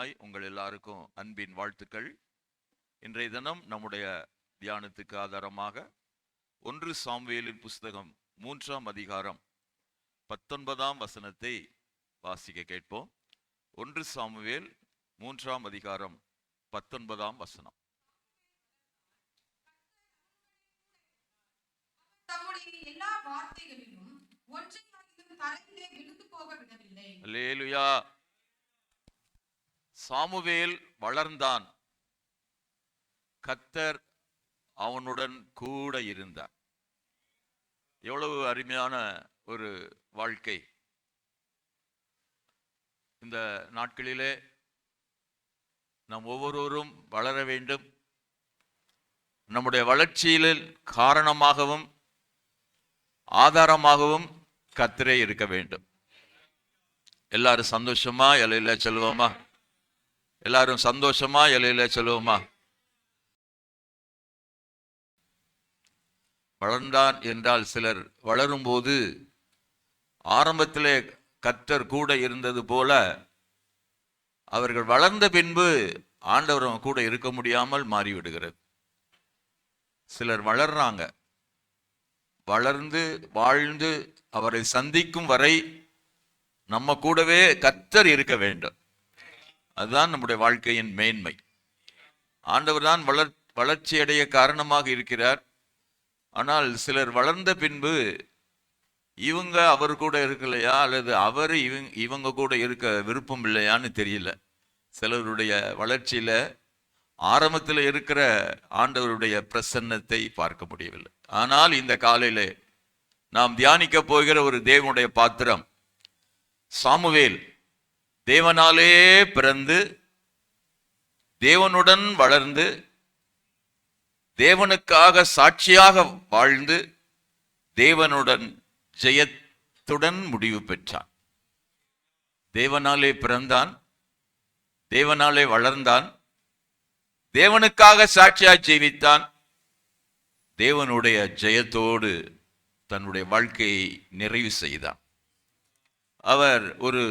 மூலமாய் உங்கள் எல்லாருக்கும் அன்பின் வாழ்த்துக்கள். இன்றைய தினம் நம்முடைய தியானத்துக்கு ஆதாரமாக 1 சாமுவேலின் புஸ்தகம் 3ஆம் அதிகாரம் 19ஆம் வசனத்தை வாசிக்க கேட்போம். 1 சாமுவேல் 3ஆம் அதிகாரம் 19ஆம் வசனம். எல்லா வார்த்தைகளிலும் ஒன்றையாகிலும் தரையிலே விழுந்து போக விடவில்லை. அல்லேலூயா. சாமுவேல் வளர்ந்தான், கர்த்தர் அவனுடன் கூட இருந்தார். எவ்வளவு அருமையான ஒரு வாழ்க்கை! இந்த நாட்களிலே நாம் ஒவ்வொருவரும் வளர வேண்டும். நம்முடைய வளர்ச்சியில் காரணமாகவும் ஆதாரமாகவும் கர்த்தரே இருக்க வேண்டும். எல்லாரும் சந்தோஷமா எல்லையில சொல்லுவோமா? எல்லாரும் சந்தோஷமா எல்லையில சொல்லுவோமா? வளர்ந்தான் என்றால் சிலர் வளரும்போது ஆரம்பத்திலே கர்த்தர் கூட இருந்தது போல அவர்கள் வளர்ந்த பின்பு ஆண்டவரும் கூட இருக்க முடியாமல் மாறிவிடுகிறது. சிலர் வளர்றாங்க, வளர்ந்து வாழ்ந்து அவரை சந்திக்கும் வரை நம்ம கூடவே கர்த்தர் இருக்க வேண்டும். அதுதான் நம்முடைய வாழ்க்கையின் மேன்மை. ஆண்டவர் தான் வளர்ச்சி அடைய காரணமாக இருக்கிறார். ஆனால் சிலர் வளர்ந்த பின்பு இவங்க அவர் கூட இருக்கலையா அல்லது அவர் இவங்க கூட இருக்க விருப்பம் இல்லையான்னு தெரியல. சிலருடைய வளர்ச்சியில ஆரம்பத்தில் இருக்கிற ஆண்டவருடைய பிரசன்னத்தை பார்க்க முடியவில்லை. ஆனால் இந்த காலையிலே நாம் தியானிக்க போகிற ஒரு தேவனுடைய பாத்திரம் சாமுவேல். தேவனாலே பிறந்து தேவனுடன் வளர்ந்து தேவனுக்காக சாட்சியாக வாழ்ந்து தேவனுடன் ஜெயத்துடன் முடிவு பெற்றான். தேவனாலே பிறந்தான், தேவனாலே வளர்ந்தான், தேவனுக்காக சாட்சியாக ஜீவித்தான், தேவனுடைய ஜெயத்தோடு தன்னுடைய வாழ்க்கையை நிறைவு செய்தான். அவர் ஒரு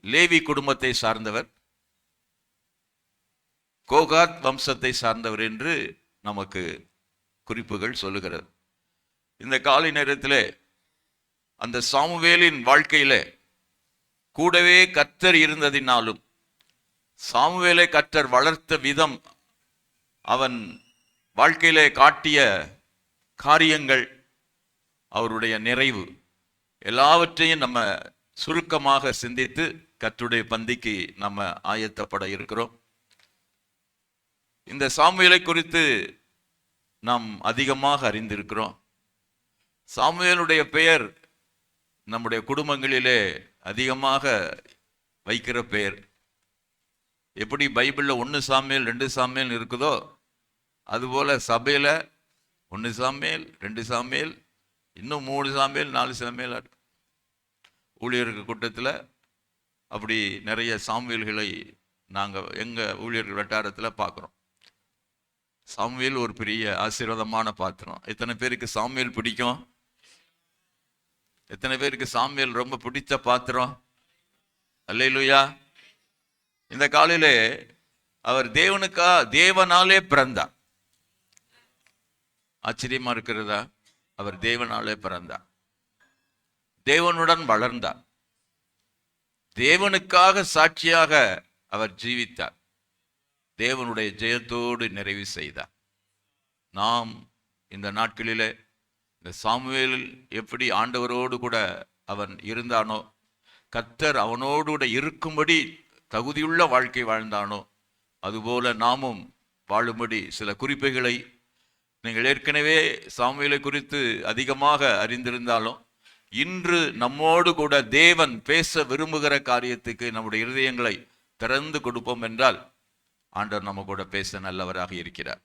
லேவி குடும்பத்தை சார்ந்தவர், கோகாத் வம்சத்தை சார்ந்தவர் என்று நமக்கு குறிப்புகள் சொல்லுகிறது. இந்த காலை நேரத்திலே அந்த சாமுவேலின் வாழ்க்கையில கூடவே கர்த்தர் இருந்ததினாலும் சாமுவேலை கர்த்தர் வளர்த்த விதம், அவன் வாழ்க்கையிலே காட்டிய காரியங்கள், அவருடைய நிறைவு எல்லாவற்றையும் நம்ம சுருக்கமாக சிந்தித்து கர்த்தருடைய பந்திக்கு நம்ம ஆயத்தப்பட இருக்கிறோம். இந்த சாமுவேலை குறித்து நாம் அதிகமாக அறிந்திருக்கிறோம். சாமுவேலுடைய பெயர் நம்முடைய குடும்பங்களிலே அதிகமாக வைக்கிற பெயர். எப்படி பைபிளில் 1 சாமுவேல் 2 சாமுவேல் இருக்குதோ அதுபோல சபையில 1 சாமுவேல் 2 சாமுவேல் இன்னும் 3 சாமுவேல் 4 சாமுவேல் ஊழியர்கள் கூட்டத்தில் அப்படி நிறைய சாமுவேல்களை நாங்கள் எங்கள் ஊழியர்கள் வட்டாரத்தில் பார்க்குறோம். சாமுவேல் ஒரு பெரிய ஆசீர்வாதமான பாத்திரம். எத்தனை பேருக்கு சாமுவேல் பிடிக்கும்? எத்தனை பேருக்கு சாமுவேல் ரொம்ப பிடித்த பாத்திரம்? அல்லேலூயா. இந்த காலையிலே அவர் தேவனாலே பிறந்தார். ஆச்சரியமா இருக்கிறதா? அவர் தேவனாலே பிறந்தார், தேவனுடன் வளர்ந்தார், தேவனுக்காக சாட்சியாக அவர் ஜீவித்தார், தேவனுடைய ஜெயத்தோடு நிறைவு செய்தார். நாம் இந்த நாட்களிலே இந்த சாமுவேலில் எப்படி ஆண்டவரோடு கூட அவன் இருந்தானோ, கர்த்தர் அவனோடு கூட இருக்கும்படி தகுதியுள்ள வாழ்க்கை வாழ்ந்தானோ, அதுபோல நாமும் வாழும்படி சில குறிப்புகளை நீங்கள் ஏற்கனவே சாமுவேலை குறித்து அதிகமாக அறிந்திருந்தாலும் இன்று நம்மோடு கூட தேவன் பேச விரும்புகிற காரியத்துக்கு நம்முடைய இருதயங்களை திறந்து கொடுப்போம் என்றால் ஆண்டவர் நம்ம கூட பேச நல்லவராக இருக்கிறார்.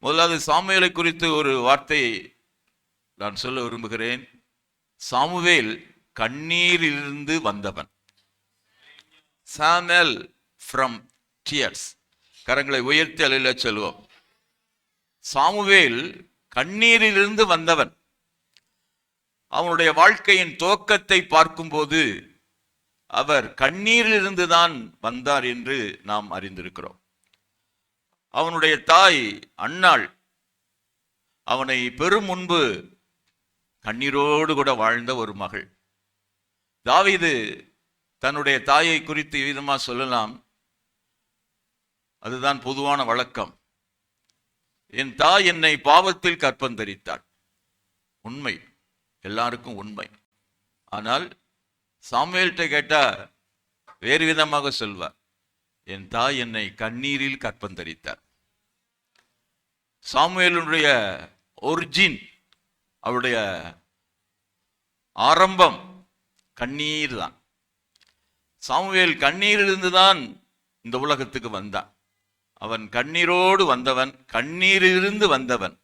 முதலாவது சாமுவேலை குறித்து ஒரு வார்த்தையை நான் சொல்ல விரும்புகிறேன். சாமுவேல் கண்ணீரிலிருந்து வந்தவன். Samuel from tears. கரங்களை உயர்த்தி அல்லேலூயா சொல்லுவோம். சாமுவேல் கண்ணீரிலிருந்து வந்தவன். அவனுடைய வாழ்க்கையின் துவக்கத்தை பார்க்கும்போது அவர் கண்ணீரிலிருந்து தான் வந்தார் என்று நாம் அறிந்திருக்கிறோம். அவனுடைய தாய் அன்னாள் அவனை பெரும் முன்பு கண்ணீரோடு கூட வாழ்ந்த ஒரு மகள். தாவீது தன்னுடைய தாயை குறித்து விதமா சொல்லலாம். அதுதான் பொதுவான வழக்கம். என் தாய் என்னை பாவத்தில் கற்பந்தரித்தாள். உண்மை, எல்லாருக்கும் உண்மை. ஆனால் சாமுவேல்கிட்ட கேட்டா வேறு விதமாக சொல்வார், என் தாய் என்னை கண்ணீரில் கற்பந்தரித்தார். சாமுவேலுடைய ஒரிஜின், அவருடைய ஆரம்பம் கண்ணீர் தான். சாமுவேல் கண்ணீரிலிருந்து தான் இந்த உலகத்துக்கு வந்தான். அவன் கண்ணீரோடு வந்தவன், கண்ணீரிலிருந்து வந்தவன்.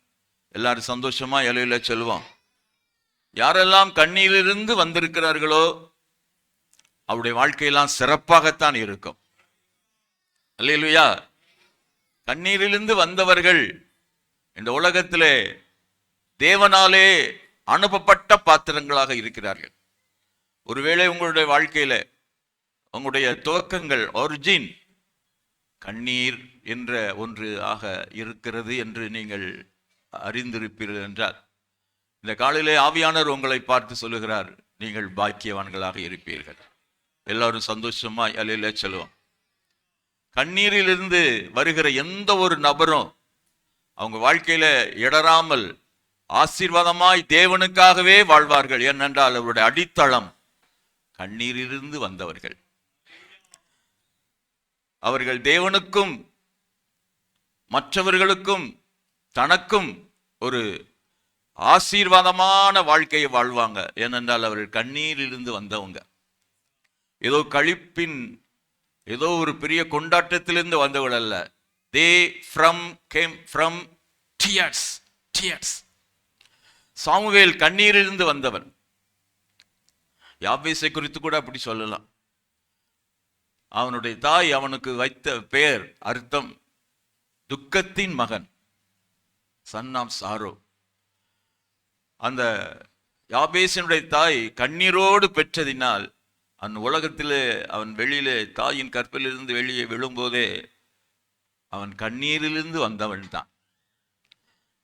எல்லாரும் சந்தோஷமா இலையில சொல்லுவோம். யாரெல்லாம் கண்ணீரிலிருந்து வந்திருக்கிறார்களோ அவருடைய வாழ்க்கையெல்லாம் சிறப்பாகத்தான் இருக்கும். அல்லேலூயா. கண்ணீரிலிருந்து வந்தவர்கள் இந்த உலகத்திலே தேவனாலே அனுப்பப்பட்ட பாத்திரங்களாக இருக்கிறார்கள். ஒருவேளை உங்களுடைய வாழ்க்கையில உங்களுடைய துவக்கங்கள் ஒரிஜின் கண்ணீர் என்ற ஒன்று ஆக இருக்கிறது என்று நீங்கள் அறிந்திருப்பீர்கள் என்றால், இந்த காலையிலே ஆவியானவர் உங்களை பார்த்து சொல்லுகிறார், நீங்கள் பாக்கியவான்களாக இருப்பீர்கள். எல்லாரும் சந்தோஷமா அலையில சொல்லுவோம். கண்ணீரிலிருந்து வருகிற எந்த ஒரு நபரும் அவங்க வாழ்க்கையில இடராமல் ஆசீர்வாதமாய் தேவனுக்காகவே வாழ்வார்கள். ஏனென்றால் அவருடைய அடித்தளம் கண்ணீரிலிருந்து வந்தவர்கள். அவர்கள் தேவனுக்கும் மற்றவர்களுக்கும் தனக்கும் ஒரு ஆசீர்வாதமான வாழ்க்கையை வாழ்வாங்க. ஏனென்றால் அவர்கள் கண்ணீரிலிருந்து வந்தவங்க. ஏதோ கழிப்பின் ஏதோ ஒரு பெரிய கொண்டாட்டத்திலிருந்து வந்தவர்கள் அல்ல. They came from tears. Samuel கண்ணீரிலிருந்து வந்தவன். யாபேசை குறித்து கூட அப்படி சொல்லலாம். அவனுடைய தாய் அவனுக்கு வைத்த பெயர் அர்த்தம் துக்கத்தின் மகன், சன் ஆஃப் சாரோ. அந்த யாபேசினுடைய தாய் கண்ணீரோடு பெற்றதினால் அந்த உலகத்திலே அவன் வெளியிலே தாயின் கற்பிலிருந்து வெளியே விழும்போதே அவன் கண்ணீரிலிருந்து வந்தவன் தான்.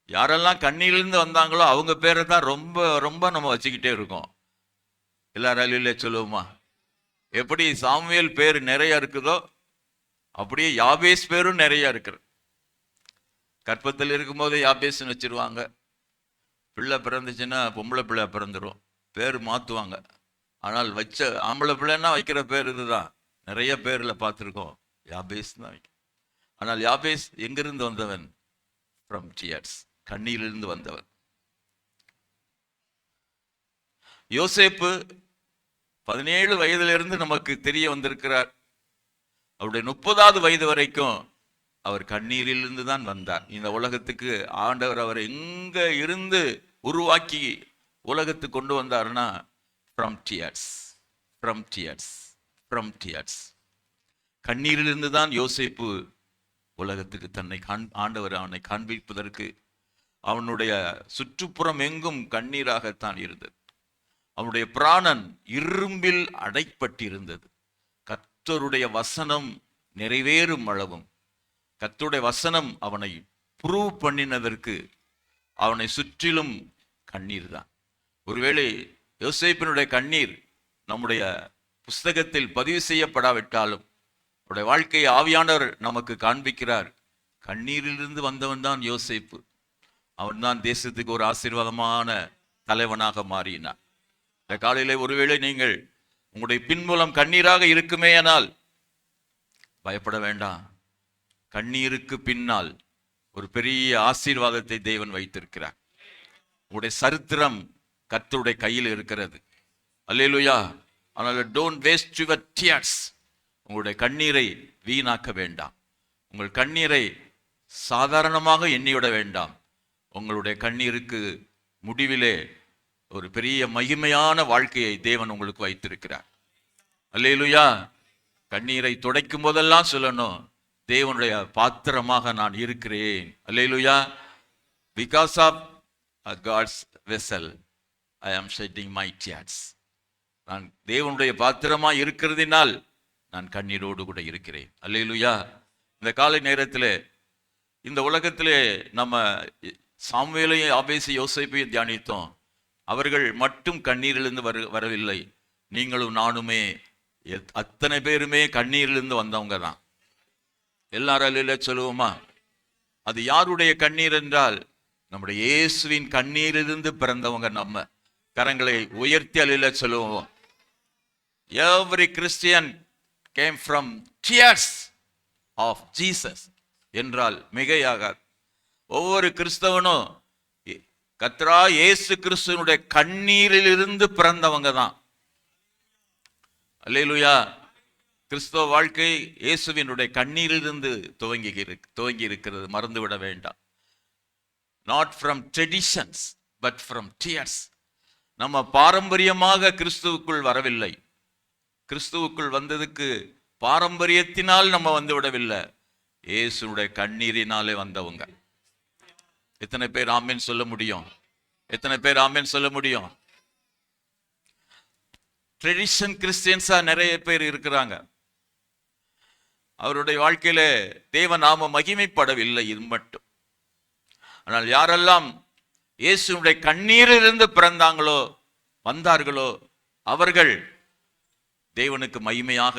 யாரெல்லாம் கண்ணீரிலிருந்து வந்தாங்களோ அவங்க பேரை தான் ரொம்ப ரொம்ப நம்ம வச்சுக்கிட்டே இருக்கோம். எல்லாராலையும் சொல்லுவோமா? எப்படி சாமுவேல் பேர் நிறைய இருக்குதோ அப்படியே யாபேஸ் பேரும் நிறைய இருக்குது. கற்பத்தில் இருக்கும்போதே யாபேஸ்ன்னு வச்சிருவாங்க. பிள்ளை பிறந்துச்சுன்னா பொம்பளை பிள்ளை பிறந்துடும், பேர் மாற்றுவாங்க. ஆனால் வச்ச ஆம்பளை பிள்ளைன்னா வைக்கிற பேர் இதுதான். நிறைய பேரில் பார்த்துருக்கோம், யாபேஸ் தான் வைக்கும். ஆனால் யாபேஸ் எங்கிருந்து வந்தவன்? ஃப்ரம் டியர்ஸ், கண்ணீரிலிருந்து வந்தவன். யோசேப்பு 17 வயதிலிருந்து நமக்கு தெரிய வந்திருக்கிறார். அவருடைய 30வது வயது வரைக்கும் அவர் கண்ணீரிலிருந்து தான் வந்தார். இந்த உலகத்துக்கு ஆண்டவர் அவர் எங்க இருந்து உருவாக்கி உலகத்துக்கு கொண்டு வந்தார்னா ஃப்ரம் டியர்ஸ். கண்ணீரிலிருந்து தான் யோசேப்பு உலகத்துக்கு தன்னை ஆண்டவர் அவனை காண்பிப்பதற்கு அவனுடைய சுற்றுப்புறம் எங்கும் கண்ணீராகத்தான் இருந்தது. அவனுடைய பிராணன் இரும்பில் அடைப்பட்டிருந்தது. கர்த்தருடைய வசனம் நிறைவேறும் அளவும், கர்த்தருடைய வசனம் அவனை ப்ரூவ் பண்ணினதற்கு அவனை சுற்றிலும் கண்ணீர் தான். ஒருவேளை யோசேப்பினுடைய கண்ணீர் நம்முடைய புஸ்தகத்தில் பதிவு செய்யப்படாவிட்டாலும் அவருடைய வாழ்க்கையை ஆவியானவர் நமக்கு காண்பிக்கிறார். கண்ணீரிலிருந்து வந்தவன் தான் யோசேப்பு. அவன்தான் தேசத்துக்கு ஒரு ஆசீர்வாதமான தலைவனாக மாறினான். இந்த காலையில ஒருவேளை நீங்கள் உங்களுடைய பின்புலம் கண்ணீராக இருக்குமே ஆனால் பயப்பட வேண்டாம். கண்ணீருக்கு பின்னால் ஒரு பெரிய ஆசீர்வாதத்தை தேவன் வைத்திருக்கிறார். உங்களுடைய சரித்திரம் கர்த்தருடைய கையில் இருக்கிறது. அல்லேலூயா. ஆனால் டோன்ட் வேஸ்ட் யுவர் டியர்ஸ். உங்களுடைய கண்ணீரை வீணாக்க வேண்டாம். உங்கள் கண்ணீரை சாதாரணமாக எண்ணிவிட வேண்டாம். உங்களுடைய கண்ணீருக்கு முடிவிலே ஒரு பெரிய மகிமையான வாழ்க்கையை தேவன் உங்களுக்கு வைத்திருக்கிறார். அல்லேலூயா. கண்ணீரை துடைக்கும் போதெல்லாம் சொல்லணும், தேவனுடைய பாத்திரமாக நான் இருக்கிறேன். அல்லேலூயா. Because of God's vessel I am shedding my tears. நான் தேவனுடைய பாத்திரமா இருக்கிறதினால் நான் கண்ணீரோடு கூட இருக்கிறேன். அல்லேலூயா. இந்த காலை நேரத்தில் இந்த உலகத்திலே நம்ம சாமுவேலையும் ஆபேசி யோசேப்பையும் தியானித்தோம். அவர்கள் மட்டும் கண்ணீரிலிருந்து வரவில்லை. நீங்களும் நானுமே அத்தனை பேருமே கண்ணீரிலிருந்து வந்தவங்க தான். எல்லாரும் அல்லேலூயா சொல்லுவோமா? அது யாருடைய கண்ணீர் என்றால் நம்முடைய இயேசுவின் கண்ணீரிலிருந்து பிறந்தவங்க. நம்ம கரங்களை உயர்த்தி அல்லேலூயா சொல்லுவோம். Every Christian came from tears of Jesus என்றால் மிகையாகாது. ஒவ்வொரு கிறிஸ்தவனும் கர்த்தராகிய இயேசு கிறிஸ்துவினுடைய கண்ணீரிலிருந்து பிறந்தவங்க தான். அல்லேலூயா. கிறிஸ்தவ வாழ்க்கை இயேசுவினுடைய கண்ணீரிலிருந்து துவங்கி இருக்கிறது, மறந்துவிட வேண்டாம். Not from traditions but from tears. நம்ம பாரம்பரியமாக கிறிஸ்துவுக்குள் வரவில்லை. கிறிஸ்துவுக்குள் வந்ததுக்கு பாரம்பரியத்தினால் நம்ம வந்து விடவில்லை, இயேசுடைய கண்ணீரினாலே வந்தவங்க. எத்தனை பேர் ஆமென் சொல்ல முடியும்? எத்தனை பேர் ஆமென் சொல்ல முடியும்? ட்ரெடிஷன் கிறிஸ்டியன்ஸா நிறைய பேர் இருக்கிறாங்க. அவருடைய வாழ்க்கையில தேவ நாம மகிமைப்படவில்லை, இது மட்டும். ஆனால் யாரெல்லாம் இயேசுடைய கண்ணீரிலிருந்து பிறந்தாங்களோ, வந்தார்களோ, அவர்கள் தேவனுக்கு மகிமையாக,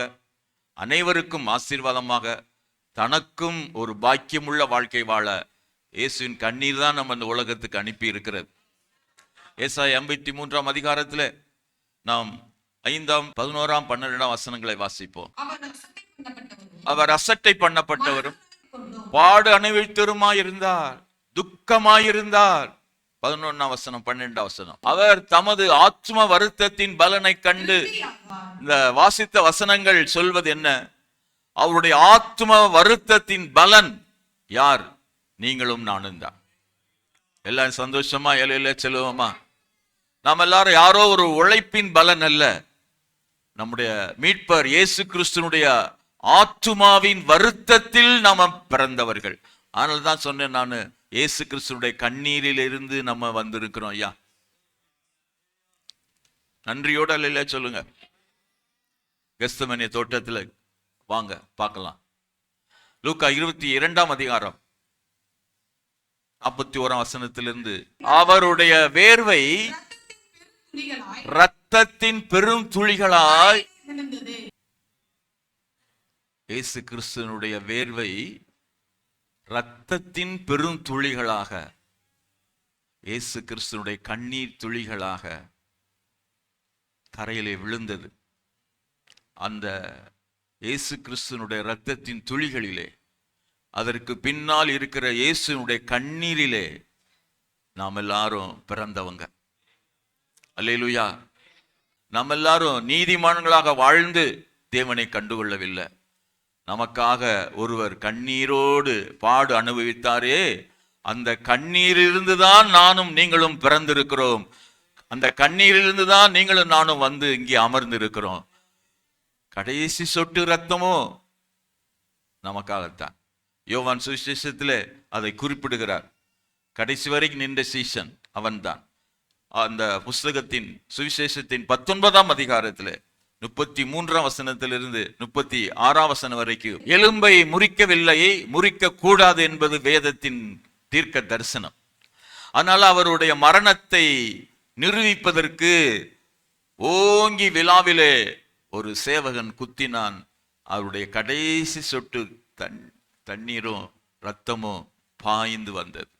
அனைவருக்கும் ஆசீர்வாதமாக, தனக்கும் ஒரு பாக்கியமுள்ள வாழ்க்கை வாழ இயேசுவின் கண்ணீர் தான் நம்ம இந்த உலகத்துக்கு அனுப்பி இருக்கிறது. ஏசாயா 83 அதிகாரத்தில் நாம் 5, 11, 12 வசனங்களை வாசிப்போம். அவர் அசட்டை பண்ணப்பட்டவரும் பாடு அனுபவித்தவருமாயிருந்தார், துக்கமாயிருந்தார். 11 வசனம், 12 வசனம். அவர் தமது ஆத்ம வருத்தத்தின் பலனை கண்டு. இந்த வாசித்த வசனங்கள் சொல்வது என்ன? அவருடைய ஆத்ம வருத்தத்தின் பலன் யார்? நீங்களும் நானும் தான். எல்லாரும் சந்தோஷமா எல்லையில செல்லுவோமா? நாம் எல்லாரும் யாரோ ஒரு உழைப்பின் பலன் அல்ல, நம்முடைய மீட்பர் இயேசு கிறிஸ்துனுடைய ஆத்துமாவின் வருத்தத்தில் நாம பிறந்தவர்கள். அதனால தான் சொன்னேன் நான், இயேசு கிறிஸ்துனுடைய கண்ணீரில் இருந்து நம்ம வந்திருக்கிறோம். ஐயா, நன்றியோட அல்ல சொல்லுங்க. கெத்செமனே தோட்டத்தில் வாங்க பார்க்கலாம். லூக்கா 22 அதிகாரம் 41 வசனத்திலிருந்து, அவருடைய வேர்வை இரத்தத்தின் பெரும் துளிகளாய், இயேசு கிறிஸ்துவினுடைய வேர்வை இரத்தத்தின் பெரும் துளிகளாக, இயேசு கிறிஸ்துவினுடைய கண்ணீர் துளிகளாக தரையிலே விழுந்தது. அந்த இயேசு கிறிஸ்துவினுடைய இரத்தத்தின் துளிகளிலே, அதற்கு பின்னால் இருக்கிற இயேசுனுடைய கண்ணீரிலே நாம் எல்லாரும் பிறந்தவங்க. அல்லேலூயா. நாம் எல்லாரும் நீதிமான்களாக வாழ்ந்து தேவனை கண்டுகொள்ளவில்லை. நமக்காக ஒருவர் கண்ணீரோடு பாடு அனுபவித்தாரே, அந்த கண்ணீரிலிருந்து தான் நானும் நீங்களும் பிறந்திருக்கிறோம். அந்த கண்ணீரிலிருந்து தான் நீங்களும் நானும் வந்து இங்கே அமர்ந்திருக்கிறோம். கடைசி சொட்டு ரத்தமோ நமக்காகத்தான். யோவான் சுவிசேஷத்தில் அதை குறிப்பிடுகிறார். கடைசி வரைக்கும் நின்ற சீசன் அவன்தான். அந்த புஸ்தகத்தின் சுவிசேஷத்தின் 19 அதிகாரத்தில் 33 வசனத்திலிருந்து 36 வசனம் வரைக்கும், எலும்பை முறிக்கவில்லை, முறிக்க கூடாது என்பது வேதத்தின் தீர்க்க தரிசனம். ஆனால் அவருடைய மரணத்தை நிரூபிப்பதற்கு ஓங்கி விழாவிலே ஒரு சேவகன் குத்தினான். அவருடைய கடைசி சொட்டு தண்ணீரும் இரத்தமும் பாய்ந்து வந்தது.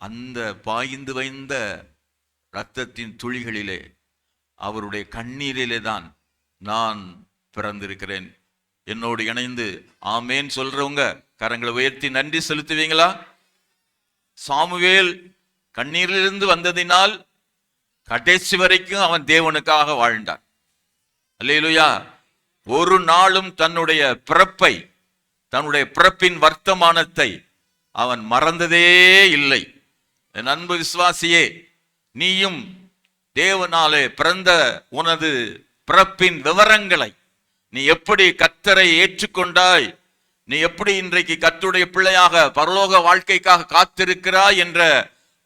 அந்த பாய்ந்து வைந்த இரத்தத்தின் துளிகளிலே, அவருடைய கண்ணீரிலே தான் நான் பிறந்திருக்கிறேன். என்னோடு இணைந்து ஆமேன் சொல்றவங்க கரங்களை உயர்த்தி நன்றி செலுத்துவீங்களா? சாமுவேல் கண்ணீரிலிருந்து வந்ததினால் கடைசி வரைக்கும் அவன் தேவனுக்காக வாழ்ந்தான். அல்லேலூயா. ஒரு நாளும் தன்னுடைய பிறப்பை, தன்னுடைய பிறப்பின் வர்த்தமானத்தை அவன் மறந்ததே இல்லை. என் அன்பு விசுவாசியே, நீயும் தேவனாலே பிறந்த உனது பிறப்பின் விவரங்களை, நீ எப்படி கர்த்தரை ஏற்றுக்கொண்டாய், நீ எப்படி இன்றைக்கு கர்த்தருடைய பிள்ளையாக பரலோக வாழ்க்கைக்காக காத்திருக்கிறாய் என்ற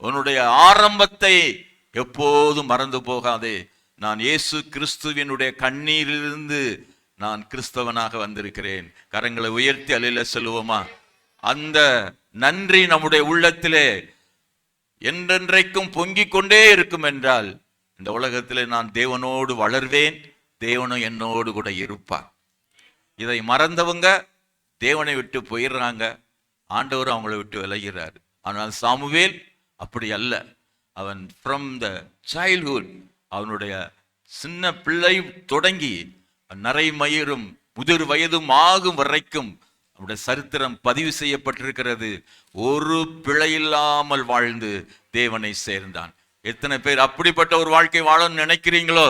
உன்னுடைய ஆரம்பத்தை எப்போதும் மறந்து போகாதே. நான் இயேசு கிறிஸ்துவினுடைய கண்ணீரிலிருந்து நான் கிறிஸ்தவனாக வந்திருக்கிறேன். கரங்களை உயர்த்தி அல்லேலூயா சொல்லுவோமா? அந்த நன்றி நம்முடைய உள்ளத்திலே என்றென்றைக்கும் பொங்கிக் கொண்டே இருக்கும் என்றால், இந்த உலகத்திலே நான் தேவனோடு வளர்வேன், தேவனும் என்னோடு கூட இருப்பார். இதை மறந்தவங்க தேவனை விட்டு போயிடுறாங்க, ஆண்டவர் அவங்களை விட்டு விலகிறார். ஆனால் சாமுவேல் அப்படி அல்ல. அவன் ஃப்ரம் த சைல்ட்ஹுட், அவனுடைய சின்ன பிள்ளை தொடங்கி நரைமயிரும் முதிர் வயதும் ஆகும் வரைக்கும் அவனுடைய சரித்திரம் பதிவு செய்யப்பட்டிருக்கிறது. ஒரு பிழையில்லாமல் வாழ்ந்து தேவனை சேர்ந்தான். எத்தனை பேர் அப்படிப்பட்ட ஒரு வாழ்க்கை வாழணும்னு நினைக்கிறீங்களோ,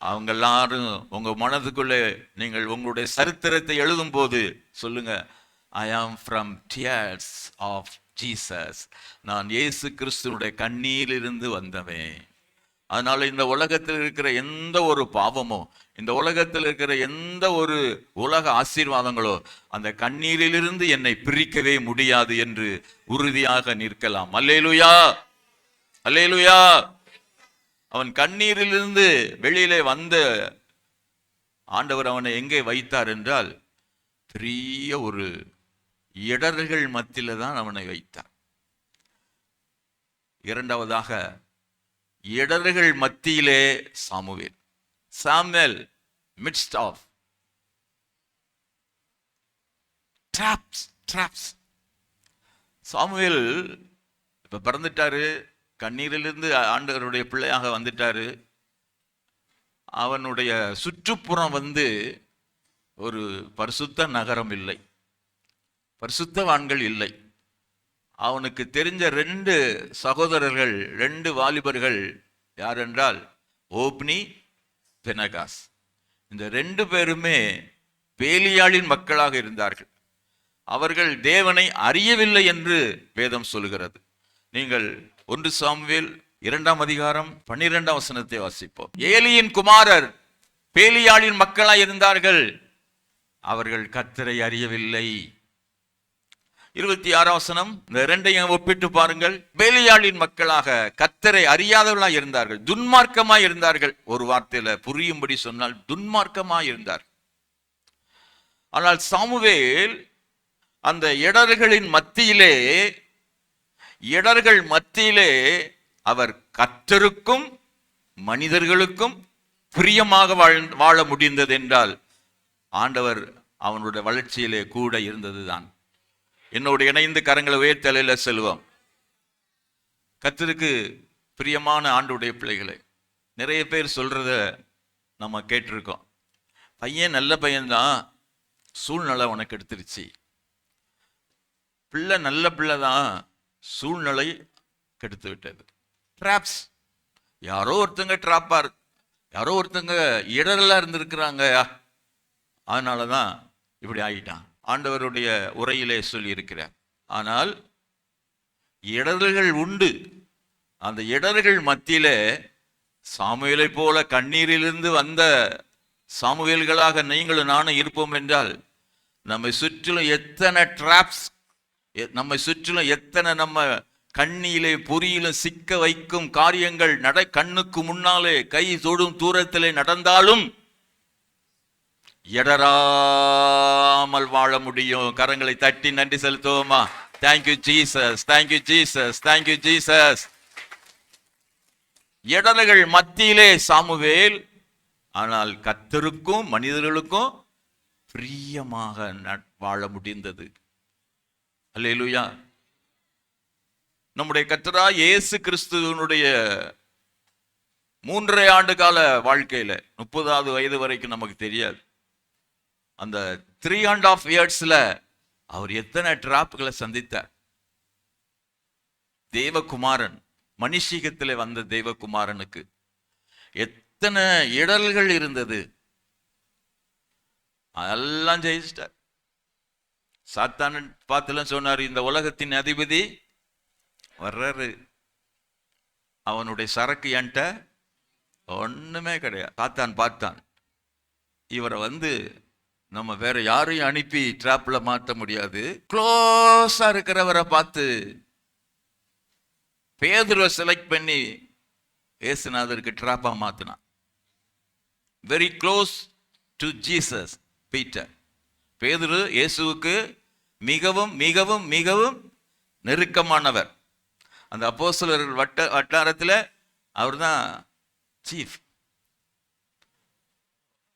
அவங்க எல்லாரும் உங்க மனதுக்குள்ளே நீங்கள் உங்களுடைய சரித்திரத்தை எழுதும் போது சொல்லுங்க, ஐ am from tears of Jesus. நான் இயேசு கிறிஸ்துனுடைய கண்ணீரிலிருந்து வந்தவன். அதனால இந்த உலகத்தில் இருக்கிற எந்த ஒரு பாவமோ, இந்த உலகத்தில் இருக்கிற எந்த ஒரு உலக ஆசீர்வாதங்களோ அந்த கண்ணீரிலிருந்து என்னை பிரிக்கவே முடியாது என்று உறுதியாக நிற்கலாம். அல்லேலூயா, அல்லேலூயா. அவன் கண்ணீரிலிருந்து வெளியிலே வந்த ஆண்டவர் அவனை எங்கே வைத்தார் என்றால், பெரிய ஒரு இடர்கள் மத்தியில தான் அவனை வைத்தார். இரண்டாவதாக, இடர்கள் மத்தியிலே Samuel. Samuel midst of traps. Samuel இப்ப பிறந்துட்டாரு, கண்ணீரிலிருந்து ஆண்டவருடைய பிள்ளையாக வந்துட்டாரு. அவனுடைய சுற்றுப்புறம் ஒரு பரிசுத்த நகரம் இல்லை, பரிசுத்தவான்கள் இல்லை. அவனுக்கு தெரிஞ்ச 2 சகோதரர்கள், 2 வாலிபர்கள் யார் என்றால் ஓப்னி, பினகாஸ். இந்த 2 பேருமே பேலியாளின் மக்களாக இருந்தார்கள். அவர்கள் தேவனை அறியவில்லை என்று வேதம் சொல்கிறது. நீங்கள் 1 சாமுவேல் 2ஆம் அதிகாரம் 12ஆம் வசனத்தை வாசிப்போம். ஏலியின் குமாரர் பேலியாளின் மக்களாய் இருந்தார்கள், அவர்கள் கர்த்தரை அறியவில்லை. 26ஆம் வசனம், இந்த 2ஐயும் ஒப்பிட்டு பாருங்கள். பேலியாளின் மக்களாக கர்த்தரை அறியாதவர்களாய் இருந்தார்கள், துன்மார்க்கமாய் இருந்தார்கள். ஒரு வார்த்தையில புரியும்படி சொன்னால் துன்மார்க்கமாய் இருந்தார். ஆனால் சாமுவேல் அந்த இடர்கள் மத்தியிலே அவர் கர்த்தருக்கும் மனிதர்களுக்கும் பிரியமாக வாழ முடிந்தது என்றால் ஆண்டவர் அவனுடைய வளர்ச்சியிலே கூட இருந்ததுதான். என்னோடு இணைந்து கரங்களை உயர்த்தலையில செல்வம். கர்த்தருக்கு பிரியமான ஆண்டுடைய பிள்ளைகளை, நிறைய பேர் சொல்றத நம்ம கேட்டிருக்கோம். பையன் நல்ல பையன்தான், சூழ்நிலை உனக்கு எடுத்துருச்சு. பிள்ளை நல்ல பிள்ளை தான், சூழ்நிலை கெடுத்து விட்டது. டிராப்ஸ், யாரோ ஒருத்தங்க டிராப்பார், யாரோ ஒருத்தங்க இடரெல்லாம் இருந்திருக்கிறாங்க, அதனாலதான் இப்படி ஆகிட்டான். ஆண்டவருடைய உரையிலே சொல்லி இருக்கிறார். ஆனால் இடர்கள் உண்டு. அந்த இடர்கள் மத்தியிலே சாமுவேலை போல கண்ணீரிலிருந்து வந்த சாமுவேல்களாக நீங்களும் நானும் இருப்போம் என்றால், நம்மை சுற்றிலும் எத்தனை டிராப்ஸ், நம்மை சுற்றிலும் எத்தனை நம்ம கண்ணியிலே பொறியிலும் சிக்க வைக்கும் காரியங்கள் கண்ணுக்கு முன்னாலே கை தொடும் தூரத்திலே நடந்தாலும் இடராமல் வாழ முடியும். கரங்களை தட்டி நன்றி செலுத்துவோமா? Thank you Jesus, thank you Jesus, thank you Jesus. இடர்கள் மத்தியிலே சாமுவேல், ஆனால் கர்த்தருக்கும் மனிதர்களுக்கும் பிரியமாக வாழ முடிந்தது. அல்லேலூயா. நம்முடைய கர்த்தராகிய இயேசு கிறிஸ்துவினுடைய 3.5 ஆண்டு கால வாழ்க்கையில 30வது வயது வரைக்கும் நமக்கு தெரியாது. அந்த 3.5 இயர்ஸ்ல அவர் எத்தனை டிராப்புகளை சந்தித்தார். தேவகுமாரன், மனுஷீகத்திலே வந்த தேவகுமாரனுக்கு எத்தனை இடர்கள் இருந்தது. அதெல்லாம் ஜெயிச்சிட்டார். சாத்தான் பார்த்துலாம் சொன்னார், இந்த உலகத்தின் அதிபதி வர்றாரு, அவனுடைய சரக்கு என்கிட்ட ஒண்ணுமே கிடையாது. சாத்தான் பார்த்தான், இவரை நம்ம வேற யாரையும் அனுப்பி டிராப்ல மாட்ட முடியாது. க்ளோஸா இருக்கிறவரை பார்த்து பேதுருவை செலக்ட் பண்ணி இயேசுநாதருக்கு டிராப்பா மாத்தினான். Very close to Jesus Peter. பேதுரு இயேசுவுக்கு மிகவும் மிகவும் மிகவும் நெருக்கமானவர். அந்த அப்போஸ்தலர்கள் வட்டாரத்தில் அவர் தான் சீஃப்.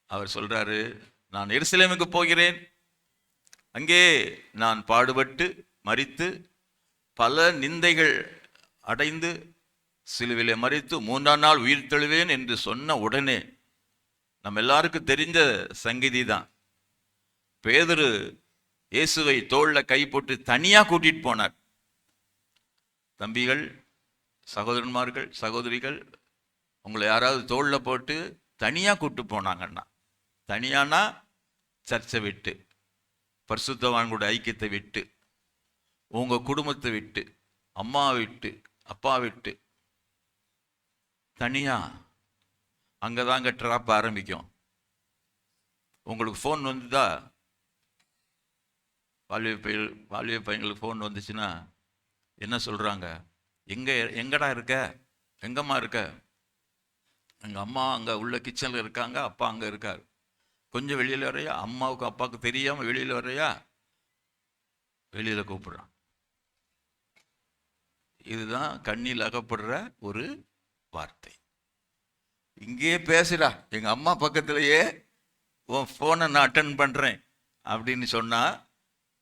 அவர் சொல்றாரு, நான் எருசலேமுக்கு போகிறேன், அங்கே நான் பாடுபட்டு மரித்து பல நிந்தைகள் அடைந்து சிலுவிலே மரித்து 3ஆம் நாள் உயிர் தெழுவேன் என்று சொன்ன உடனே, நம்ம எல்லாருக்கும் தெரிஞ்ச சங்கதி தான், பேதுரு இயேசுவை தோள்ல கை போட்டு தனியா கூட்டிட்டு போனார். தம்பிகள், சகோதரன்மார்கள், சகோதரிகள், உங்களை யாராவது தோள்ல போட்டு தனியா கூட்டு போனாங்கன்னா, தனியானா சர்ச்சை விட்டு, பரிசுத்தவான்களோட ஐக்கியத்தை விட்டு, உங்க குடும்பத்தை விட்டு, அம்மா விட்டு, அப்பா விட்டு, தனியா, அங்கதாங்க ட்ராப் ஆரம்பிக்கும். உங்களுக்கு ஃபோன் வந்துதா, வாலிப பையங்களுக்கு ஃபோன் வந்துச்சுன்னா என்ன சொல்றாங்க? எங்கடா இருக்க, எங்கம்மா இருக்க? எங்கள் அம்மா அங்கே உள்ள கிச்சனில் இருக்காங்க, அப்பா அங்கே இருக்கார், கொஞ்சம் வெளியில் வரையா? அம்மாவுக்கு அப்பாவுக்கு தெரியாமல் வெளியில் வரையா? வெளியில் கூப்பிடுறான். இதுதான் கண்ணில் அகப்படுற ஒரு வார்த்தை. இங்கேயே பேசுறா, எங்கள் அம்மா பக்கத்திலேயே உன் ஃபோனை நான் அட்டன் பண்ணுறேன் அப்படின்னு சொன்னால்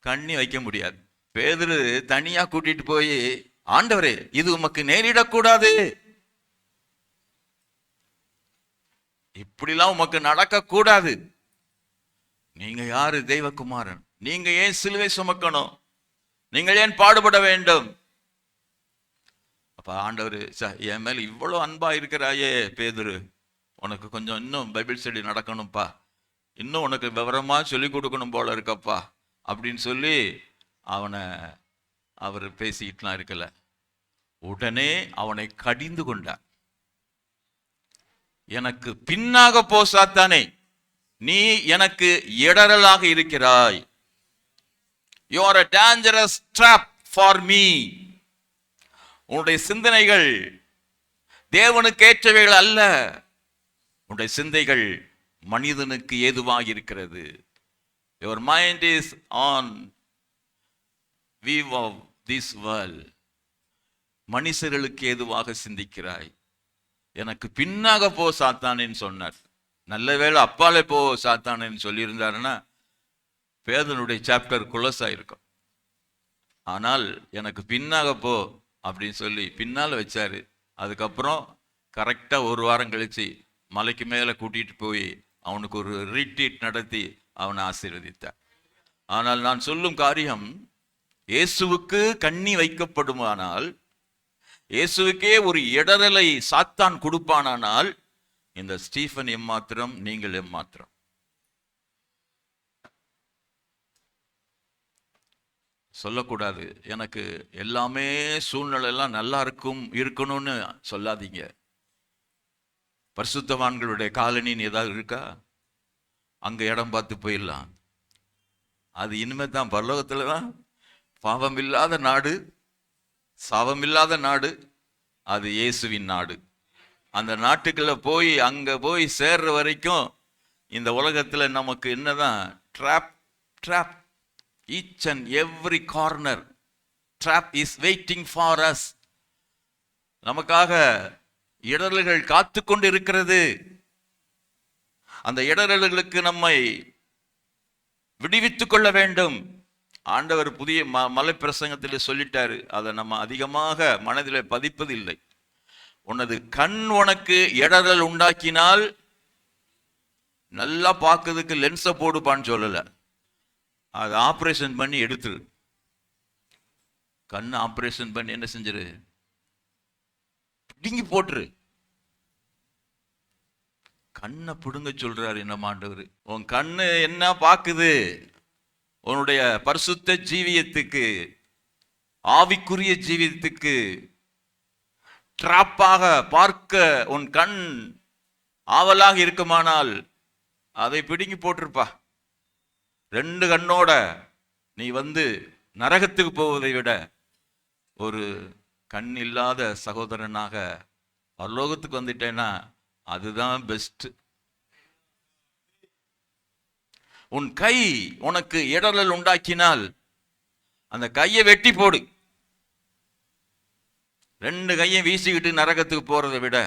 கண்ணி வைக்க முடியாது. பேதுரு தனியா கூட்டிட்டு போய், ஆண்டவரே இது உமக்கு நேரிடக்கூடாது, இப்படிலாம் உமக்கு நடக்க கூடாது, நீங்க யாரு? தெய்வகுமாரன், நீங்க ஏன் சிலுவை சுமக்கணும், நீங்கள் ஏன் பாடுபட வேண்டும்? அப்ப ஆண்டவர், என் மேல இவ்வளவு அன்பா இருக்கிறாயே பேதுரு, உனக்கு கொஞ்சம் இன்னும் பைபிள் ஸ்டடி நடக்கணும்ப்பா, இன்னும் உனக்கு விவரமா சொல்லி கொடுக்கணும் போல இருக்கப்பா அப்படின்னு சொல்லி அவர் பேசிக்கிட்டுலாம் இருக்கல. உடனே அவனை கடிந்து கொண்டார். எனக்கு பின்னாக போ சாத்தானே, நீ எனக்கு இடரலாக இருக்கிறாய். You are a dangerous trap for me. உன்னுடைய சிந்தனைகள் தேவனுக்கு ஏற்றவைகள் அல்ல, உன்னுடைய சிந்தைகள் மனிதனுக்கு ஏதுவாக இருக்கிறது. Your mind is on view of this world. மனுஷர்களுக்கு ஏதுவாக சிந்திக்கிறாய். எனக்கு பின்னாக போ சாத்தானேன்னு சொன்னார். நல்ல வேளை அப்பாலே போ சாத்தானேன்னு சொல்லியிருந்தாருன்னா பேதுருடைய சாப்டர் குளோஸ் ஆயிருக்கும். ஆனால் எனக்கு பின்னாக போ அப்படின்னு சொல்லி பின்னால் வச்சாரு. அதுக்கப்புறம் கரெக்டா ஒரு வாரம் கழிச்சு மலைக்கு மேல கூட்டிட்டு போய் அவனுக்கு ஒரு ரீட்ரீட் நடத்தி அவனை ஆசீர்வதித்தார். ஆனால் நான் சொல்லும் காரியம், இயேசுவுக்கு கண்ணி வைக்கப்படுமானால், இயேசுவுக்கே ஒரு இடரலை சாத்தான் கொடுப்பானால், இந்த ஸ்டீஃபன் எம்மாத்திரம், நீங்கள் எம்மாத்திரம். சொல்லக்கூடாது எனக்கு எல்லாமே சூழ்நிலை எல்லாம் நல்லா இருக்கணும்னு சொல்லாதீங்க. பரிசுத்தவான்களுடைய காலனின்னு ஏதாவது இருக்கா? அங்க இடம் பார்த்து போயிடலாம். அது இனிமே தான் பரலோகத்துல தான் பாவம் இல்லாத நாடு, சாபம் இல்லாத நாடு, அது இயேசுவின் நாடு. அந்த நாட்டுக்குள்ள போய் அங்க போய் சேர்ற வரைக்கும் இந்த உலகத்துல நமக்கு என்னதான் drop drop, each and every corner drop is waiting for us. நமக்காக இடரல்கள் காத்து கொண்டு இருக்கிறது. அந்த இடரல்களுக்கு நம்மை விடுவித்துக் கொள்ள வேண்டும். ஆண்டவர் புதிய மலை பிரசங்கத்தில் சொல்லிட்டாரு. அதை நம்ம அதிகமாக மனதில் பதிப்பதில்லை. உனது கண் உனக்கு இடரல் உண்டாக்கினால் நல்லா பார்க்கறதுக்கு லென்ஸை போடுப்பான்னு சொல்லல, அது ஆப்ரேஷன் பண்ணி எடுத்துரு. கண் ஆப்ரேஷன் பண்ணி என்ன செஞ்சிரு, பிடுங்கி போட்டுரு. கண்ணை பிடுங்க சொல்றாரு நம்ம ஆண்டவர். உன் கண்ணு என்ன பாக்குது? உன்னுடைய பரிசுத்த ஜீவியத்துக்கு, ஆவிக்குரிய ஜீவியத்துக்கு டிராப்பாக பார்க்க உன் கண் ஆவலாக இருக்குமானால் அதை பிடுங்கி போட்டிருப்பா. 2 கண்ணோட நீ நரகத்துக்கு போவதை விட ஒரு கண் இல்லாத சகோதரனாக பரலோகத்துக்கு வந்துட்டேன்னா அதுதான் பெஸ்ட். உன் கை உனக்கு இடரல் உண்டாக்கினால் அந்த கையை வெட்டி போடு. 2 கையை வீசிக்கிட்டு நரகத்துக்கு போறதை விட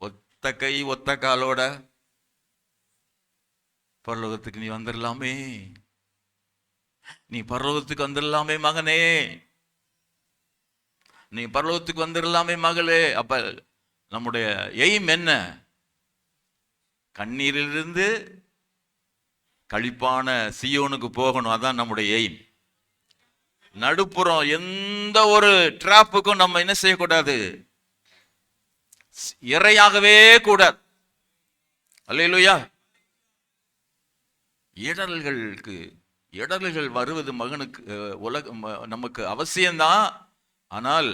ஒத்த கை ஒத்த காலோட பரலோகத்துக்கு நீ வந்துடலாமே. நீ பரலோகத்துக்கு வந்துடலாமே மகனே, நீ பரலோகத்துக்கு வந்துடலாமே மகளே. அப்ப நம்முடைய எய்ம் என்ன? கண்ணீரிலிருந்து களிப்பான சீயோனுக்கு போகணும். அதான் நம்முடைய எய்ம். நடுப்புறம் எந்த ஒரு டிராப்புக்கும் நம்ம என்ன செய்யக்கூடாது, இறையாகவே கூடாது. அல்லேலூயா. இடர்கள் வருவது மகனுக்கு நமக்கு அவசியம்தான். ஆனால்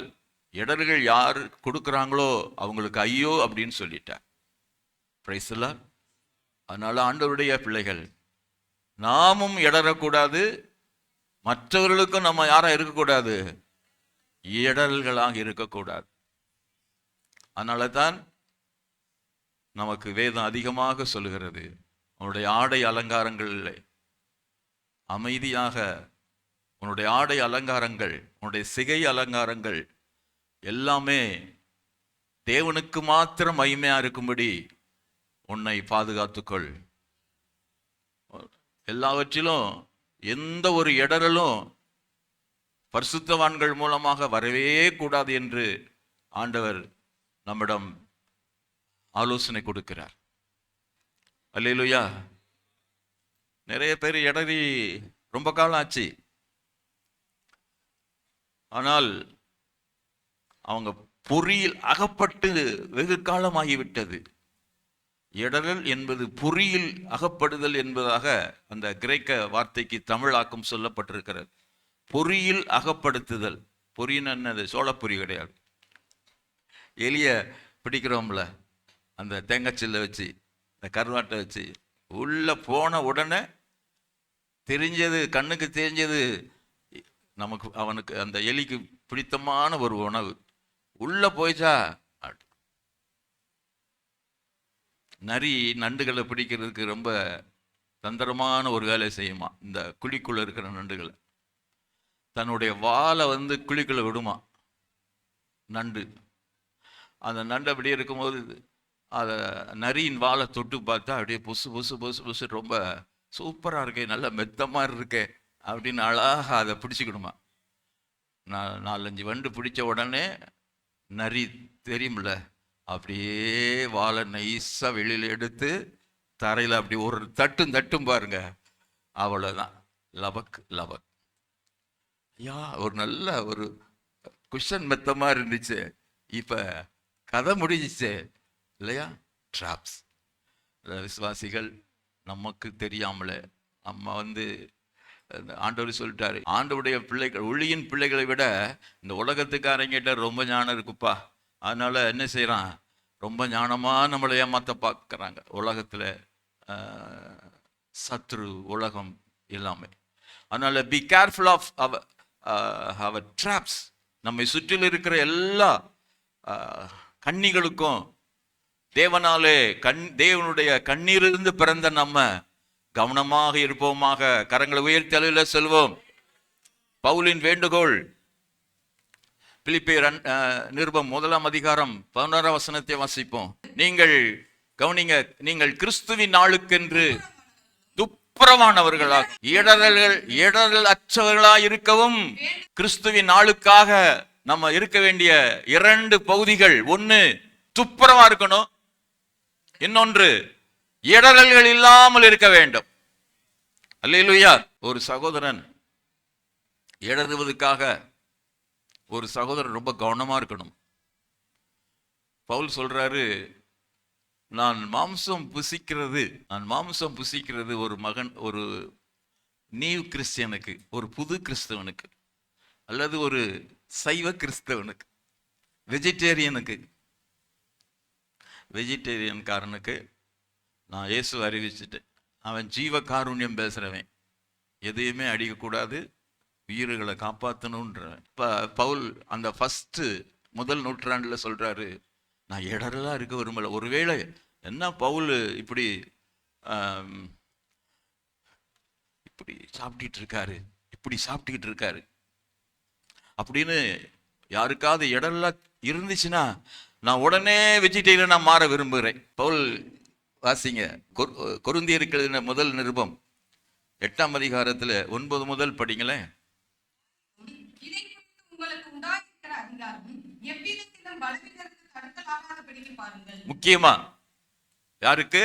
இடர்கள் யார் கொடுக்குறாங்களோ அவங்களுக்கு ஐயோ அப்படின்னு சொல்லிட்டார். Praise the Lord. அதனால ஆண்டவருடைய பிள்ளைகள் நாமும் இடரக்கூடாது, மற்றவர்களுக்கும் நம்ம யாரா இருக்கக்கூடாது, இடர்களாக இருக்கக்கூடாது. அதனால தான் நமக்கு வேதம் அதிகமாக சொல்லுகிறது, உன்னுடைய ஆடை அலங்காரங்களில் அமைதியாக, உன்னுடைய ஆடை அலங்காரங்கள், உன்னுடைய சிகை அலங்காரங்கள் எல்லாமே தேவனுக்கு மாத்திரம் மகிமையா இருக்கும்படி உன்னை பாதுகாத்துக்கொள். எல்லாவற்றிலும் எந்த ஒரு இடரலும் பரிசுத்தவான்கள் மூலமாக வரவே கூடாது என்று ஆண்டவர் நம்மிடம் ஆலோசனை கொடுக்கிறார். அல்லேலூயா. நிறைய பேர் இடறி ரொம்ப காலம் ஆச்சு, ஆனால் அவங்க பொறியில் அகப்பட்டு வெகு காலமாகிவிட்டது. இடரல் என்பது பொறியில் அகப்படுதல் என்பதாக அந்த கிரேக்க வார்த்தைக்கு தமிழாக்கம் சொல்லப்பட்டிருக்கிறது. பொறியில் அகப்படுத்துதல். பொறின்னு என்னது? சோளப்பொறி கிடையாது. எலிய பிடிக்கிறோம்ல, அந்த தேங்காய்ச்சில்ல வச்சு, இந்த கருவாட்டை வச்சு உள்ள போன உடனே தெரிஞ்சது, கண்ணுக்கு தெரிஞ்சது நமக்கு, அவனுக்கு அந்த எலிக்கு பிடித்தமான ஒரு உணவு உள்ள போயிச்சா. நரி நண்டுகளை பிடிக்கிறதுக்கு ரொம்ப தந்திரமான ஒரு வேலை செய்யுமா. இந்த குழிக்குள்ள இருக்கிற நண்டுகளை தன்னுடைய வாலை குழிக்குள்ள விடுமா நண்டு. அந்த நண்டு அப்படியே இருக்கும்போது அதை நரியின் வாலை தொட்டு பார்த்தா அப்படியே புசு புசு புசு புசு, ரொம்ப சூப்பராக இருக்கே, நல்ல மெத்தமா இருக்கே அப்படின்னு அழகா அதை பிடிச்சிக்கணுமா. 4-5 வண்டு பிடிச்ச உடனே நரி தெரியும்ல, அப்படியே வாழை நைஸா வெளியில எடுத்து தரையில அப்படி ஒரு தட்டும் பாருங்க, அவ்வளவுதான். லபக் லபக். ஐயா, ஒரு நல்ல ஒரு குஷன் மெத்தமா இருந்துச்சு, இப்ப கதை முடிஞ்சிச்சு இல்லையா. ட்ராப்ஸ். விசுவாசிகள் நமக்கு தெரியாமல நம்ம ஆண்டவர் சொல்லிட்டாரு, ஆண்டவருடைய பிள்ளைகள், ஒளியின் பிள்ளைகளை விட இந்த உலகத்துக்காரங்கிட்ட ரொம்ப ஞானம் இருக்குப்பா. அதனால என்ன செய்யறான், ரொம்ப ஞானமா நம்மளை ஏமாத்த பார்க்கறாங்க. உலகத்துல சத்ரு, உலகம் எல்லாமே. அதனால be careful of our traps. நம்மை சுற்றில் இருக்கிற எல்லா கண்ணிகளுக்கும் தேவனாலே தேவனுடைய கண்ணீரிலிருந்து பிறந்த நம்ம கவனமாக இருப்போமாக. கரங்களை உயர்த்தி அளவில செல்வோம். பவுலின் வேண்டுகோள், பிலிப்பியர் நிருபம் 1 வசனத்தை வாசிப்போம். நீங்கள் கவனிங்க, நீங்கள் கிறிஸ்துவின் நாளுக்கென்று துப்புரவானவர்களாக, இடரல் அற்றவர்களாக இருக்கவும். கிறிஸ்துவின் நாளுக்காக நம்ம இருக்க வேண்டிய 2 பகுதிகள், ஒன்னு துப்புரவா இருக்கணும், இன்னொன்று இடரல்கள் இல்லாமல் இருக்க வேண்டும். அல்லேலூயா. ஒரு சகோதரன் இடறுவதற்காக ஒரு சகோதரன் ரொம்ப கவனமா இருக்கணும். பவுல் சொல்றாரு, நான் மாம்சம் புசிக்கிறது ஒரு மகன், ஒரு நியூ கிறிஸ்டியனுக்கு, ஒரு புது கிறிஸ்தவனுக்கு, அல்லது ஒரு சைவ கிறிஸ்தவனுக்கு, வெஜிடேரியன்காரனுக்கு நான் இயேசு அறிவிச்சுட்டேன். அவன் ஜீவ காருண்யம் பேசுறவன், எதையுமே அடிக்கக்கூடாது, உயிர்களை காப்பாற்றணுன்றவன். இப்போ பவுல் அந்த முதல் நூற்றாண்டுல சொல்றாரு, நான் இடரெல்லாம் இருக்க விரும்பல. ஒருவேளை என்ன பவுல் இப்படி இப்படி சாப்பிட்டுட்டு இருக்காரு, இப்படி சாப்பிட்டுக்கிட்டு இருக்காரு அப்படின்னு யாருக்காவது இடம்லாம் இருந்துச்சுன்னா நான் உடனே வெஜிடேரியனா மாற விரும்புகிறேன். பவுல் வாசிங்க, கொரிந்தியருக்கு எழுதின முதல் நிருபம் 8ஆம் அதிகாரத்துல 9 முதல் படிங்களேன். இதை குறித்து உங்களுக்கு உண்டாயிருக்கிற அதிகாரம் எவ்விதத்திலும் பலவீனருக்கு தடுக்கலாகாதபடிக்கு பாருங்கள். முக்கியமா யாருக்கு?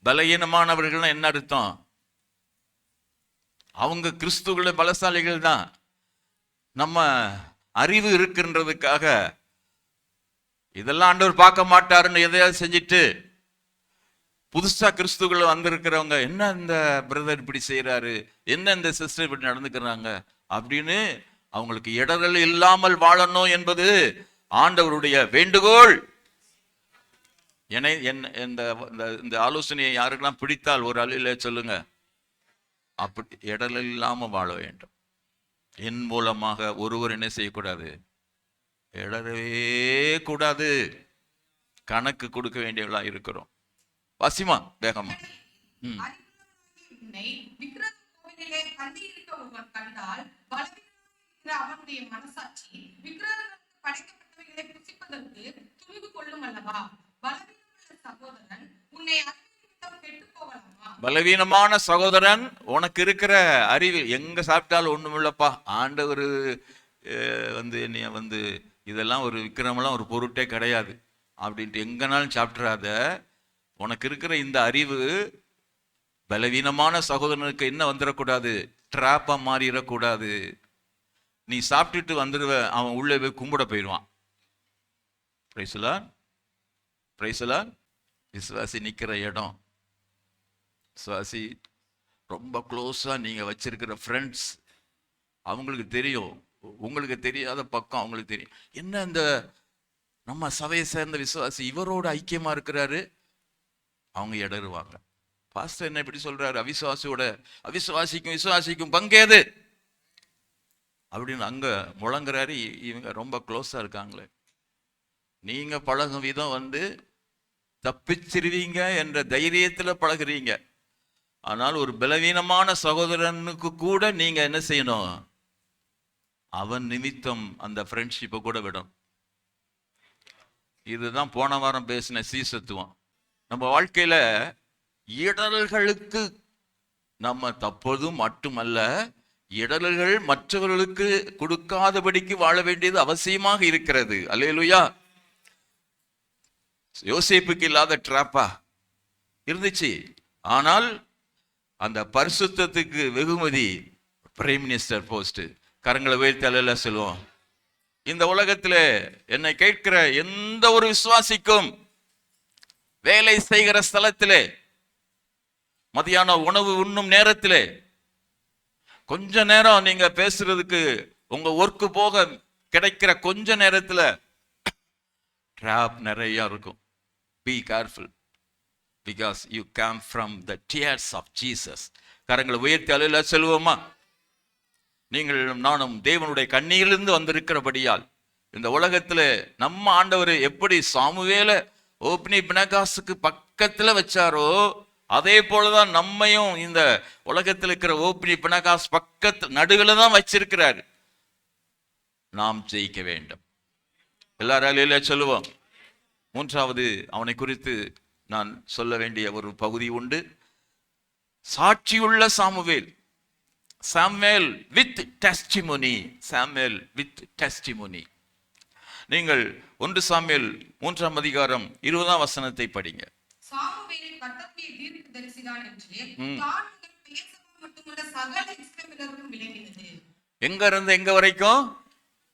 பலகீனமானவர்கள்னா என்ன அர்த்தம்? அவங்க கிறிஸ்துவுடைய பலசாலிகள் தான். நம்ம அறிவு இருக்குன்றதுக்காக இதெல்லாம் ஆண்டவர் பார்க்க மாட்டாருன்னு எதையாவது செஞ்சுட்டு புதுசா கிறிஸ்துக்குள்ள வந்திருக்கிறவங்க, என்ன இந்த பிரதர் இப்படி செய்யறாரு, என்ன இந்த சிஸ்டர் இப்படி நடந்துக்கிறாங்க அப்படின்னு அவங்களுக்கு இடரல் இல்லாமல் வாழணும் என்பது ஆண்டவருடைய வேண்டுகோள். இந்த ஆலோசனையை யாருக்கெல்லாம் பிடித்தால் ஒரு அழில சொல்லுங்க. அப்படி இடரல் இல்லாம வாழ வேண்டும். என் மூலமாக ஒருவர் என்ன செய்யக்கூடாது? இடரவே கூடாது. கணக்கு கொடுக்க வேண்டியவர்களா இருக்கிறோம். வாசிமா வேகமா. அவனுடைய மனசாட்சி விக்கிரகங்களுக்கு படைக்கப்பட்டவைகளை புசிப்பதற்கு துணிவு கொள்ளும் அல்லவா? பலவீனமான சகோதரன் உன்னை கெட்டுப் போகலாமா? பலவீனமான சகோதரன், உனக்கு இருக்கிற அறிவு எங்க சாப்பிட்டாலும் ஒண்ணுமில்லப்பா, ஆண்டவர் என்னைய இதெல்லாம் ஒரு விக்கிரமெல்லாம் ஒரு பொருட்டே கிடையாது அப்படின்ட்டு எங்கனாலும் சாப்பிட்றாத. உனக்கு இருக்கிற இந்த அறிவு பலவீனமான சகோதரனுக்கு என்ன வந்துடக்கூடாது? ட்ராப்பா மாறிடக்கூடாது. நீ சாப்பிட்டுட்டு வந்துடுவ, அவன் உள்ளே போய் கும்பிட போயிடுவான். விசுவாசி நிக்கிற இடம், விசுவாசி ரொம்ப க்ளோஸா நீங்க வச்சிருக்கிற ஃப்ரெண்ட்ஸ், அவங்களுக்கு தெரியும். உங்களுக்கு தெரியாத பக்கம் அவங்களுக்கு தெரியும். என்ன இந்த நம்ம சபையை சேர்ந்த விசுவாசி இவரோட ஐக்கியமா இருக்கிறாரு, அவங்க இடருவாங்க. பாஸ்டர் என்ன இப்படி சொல்றாரு? அவிசுவாசிக்கும் விசுவாசிக்கும் பங்கேது அப்படின்னு அங்க முழங்குறாரு. இவங்க ரொம்ப க்ளோஸா இருக்காங்களே. நீங்க பழகும் விதம் தப்பிச்சிருவீங்க என்ற தைரியத்துல பழகுறீங்க. ஆனால் ஒரு பலவீனமான சகோதரனுக்கு கூட நீங்க என்ன செய்யணும்? அவன் நிமித்தம் அந்த ஃப்ரெண்ட்ஷிப்பை கூட விடும். இதுதான் போன வாரம் பேசின சீசத்துவம். நம்ம வாழ்க்கையில இடர்களுக்கு நம்ம தப்பதும் மட்டுமல்ல, இடர்கள் மற்றவர்களுக்கு கொடுக்காதபடிக்கு வாழ வேண்டியது அவசியமாக இருக்கிறது. அல்லேலூயா. யோசேப்புக்கு இல்லாத ட்ராப்பா இருந்துச்சு. ஆனால் அந்த பரிசுத்தத்துக்கு வெகுமதி பிரைம் மினிஸ்டர் போஸ்ட். கரங்களை உயர்த்தி அல்லேலூயா சொல்லுவோம். இந்த உலகத்தில் என்னை கேட்கிற எந்த ஒரு விசுவாசிக்கும் வேலை செய்கிற ஸ்தலத்திலே, மதியான உணவு உண்ணும் நேரத்திலே, கொஞ்ச நேரம் நீங்க பேசுறதுக்கு உங்க ஒர்க்கு போக கிடைக்கிற கொஞ்ச நேரத்துல ட்ராப் நிறைய இருக்கும். Be careful because you come from the tears of Jesus. கரங்களை உயர்த்தி அல்லேலூயா சொல்லுவோமா? நீங்கள் நானும் தேவனுடைய கண்ணீரிலிருந்து வந்திருக்கிறபடியால் இந்த உலகத்துல நம்ம ஆண்டவர் எப்படி சாமுவேலை ஓப்னி பினகாசுக்கு பக்கத்துல வச்சாரோ, அதே போலதான் நம்மையும் இந்த உலகத்தில் இருக்கிற ஓப்னி பினகாஸ் பக்கத்து நடுவில் தான் வச்சிருக்கிறாரு. நாம் ஜெயிக்க வேண்டும். எல்லாராலும் சொல்லுவோம். மூன்றாவது அவனை குறித்து நான் சொல்ல வேண்டிய ஒரு பகுதி உண்டு. சாட்சியுள்ள Samuel. Samuel with testimony. Samuel with testimony. நீங்கள் 1 சாமுவேல் 3ஆம் அதிகாரம் 20ஆம் வசனத்தை படிங்க. சாமுவேல் கர்த்தருடைய தீர்க்கதரிசிதான் என்று தான் பெயர்சபா மட்டுமல்ல சகல இஸ்ரவேலருக்கும் விளங்கினது. எங்க இருந்து எங்க வரைக்கும்?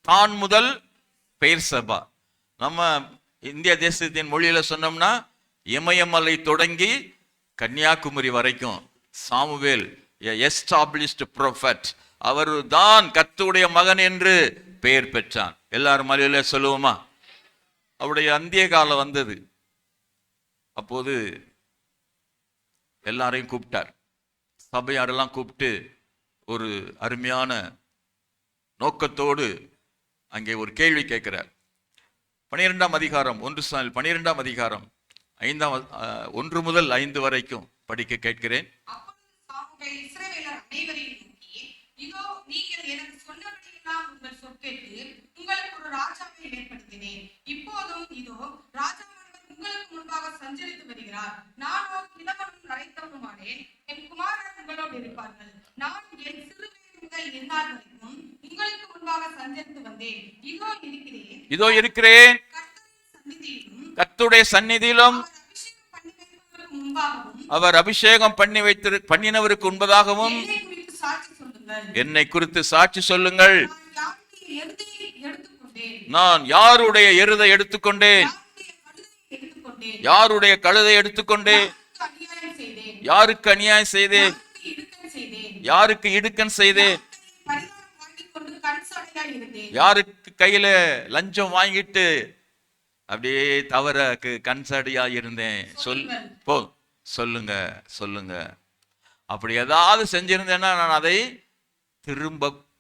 தான் முதல் பெயர்சபா. நம்ம இந்திய தேசத்தின் மொழியில சொன்னோம்னா இமயமலை தொடங்கி கன்னியாகுமரி வரைக்கும் சாமுவேல் எஸ்டாப்ளிஷ்ட் ப்ராஃபட். அவர் தான் கர்த்தருடைய மகன் என்று பெயர் பெற்றான். எல்லாரும் மலையில சொல்லுவோமா? அவருடைய அந்திய காலம் வந்தது. அப்போது எல்லாரையும் கூப்பிட்டார். சபையாரெல்லாம் கூப்பிட்டு ஒரு அருமையான நோக்கத்தோடு அங்கே ஒரு கேள்வி கேட்கிறார். 12ஆம் அதிகாரம் 1 சாமுவேல் 12ஆம் அதிகாரம் 1 முதல் 5 வரைக்கும் படிக்க கேட்கிறேன். இஸ்ரவேலர் அனைவரையும் நோக்கி, இதோ நீங்கள் எனக்கு சொன்னபடியெல்லாம் உங்கள் சொற்கேட்டு உங்களுக்கு ஒரு ராஜாவை ஏற்படுத்தினேன். இப்போதும் இதோ ராஜாவானவர் உங்களுக்கு முன்பாக சஞ்சரித்து வருகிறார். நானோ கிழவனும் நரைத்தவனுமானேன். என் குமாரர் உங்களோடு இருப்பார்கள். நான் என் சிறுவயது முதல் எந்நாள் வரைக்கும் உங்களுக்கு முன்பாக சஞ்சரித்து வந்தேன். இதோ இருக்கிறேன். கர்த்தருடைய சந்நிதியிலும் அவர் அபிஷேகம் பண்ணினவருக்கு முன்பதாகவும் என்னை குறித்து சாட்சி சொல்லுங்கள். நான் யாருடைய எருதை எடுத்துக்கொண்டேன், யாருடைய கழுதை எடுத்துக்கொண்டேன், யாருக்கு அநியாயம் செய்தேன், யாருக்கு இடுக்கன் செய்தேன், யாருக்கு கையில லஞ்சம் வாங்கிட்டு அப்படியே தவறக்கு கண்சாடியா இருந்தேன். சொல்லுங்க சொல்லுங்க. அப்படி ஏதாவது செஞ்சிருந்தேன்னா நான் அதை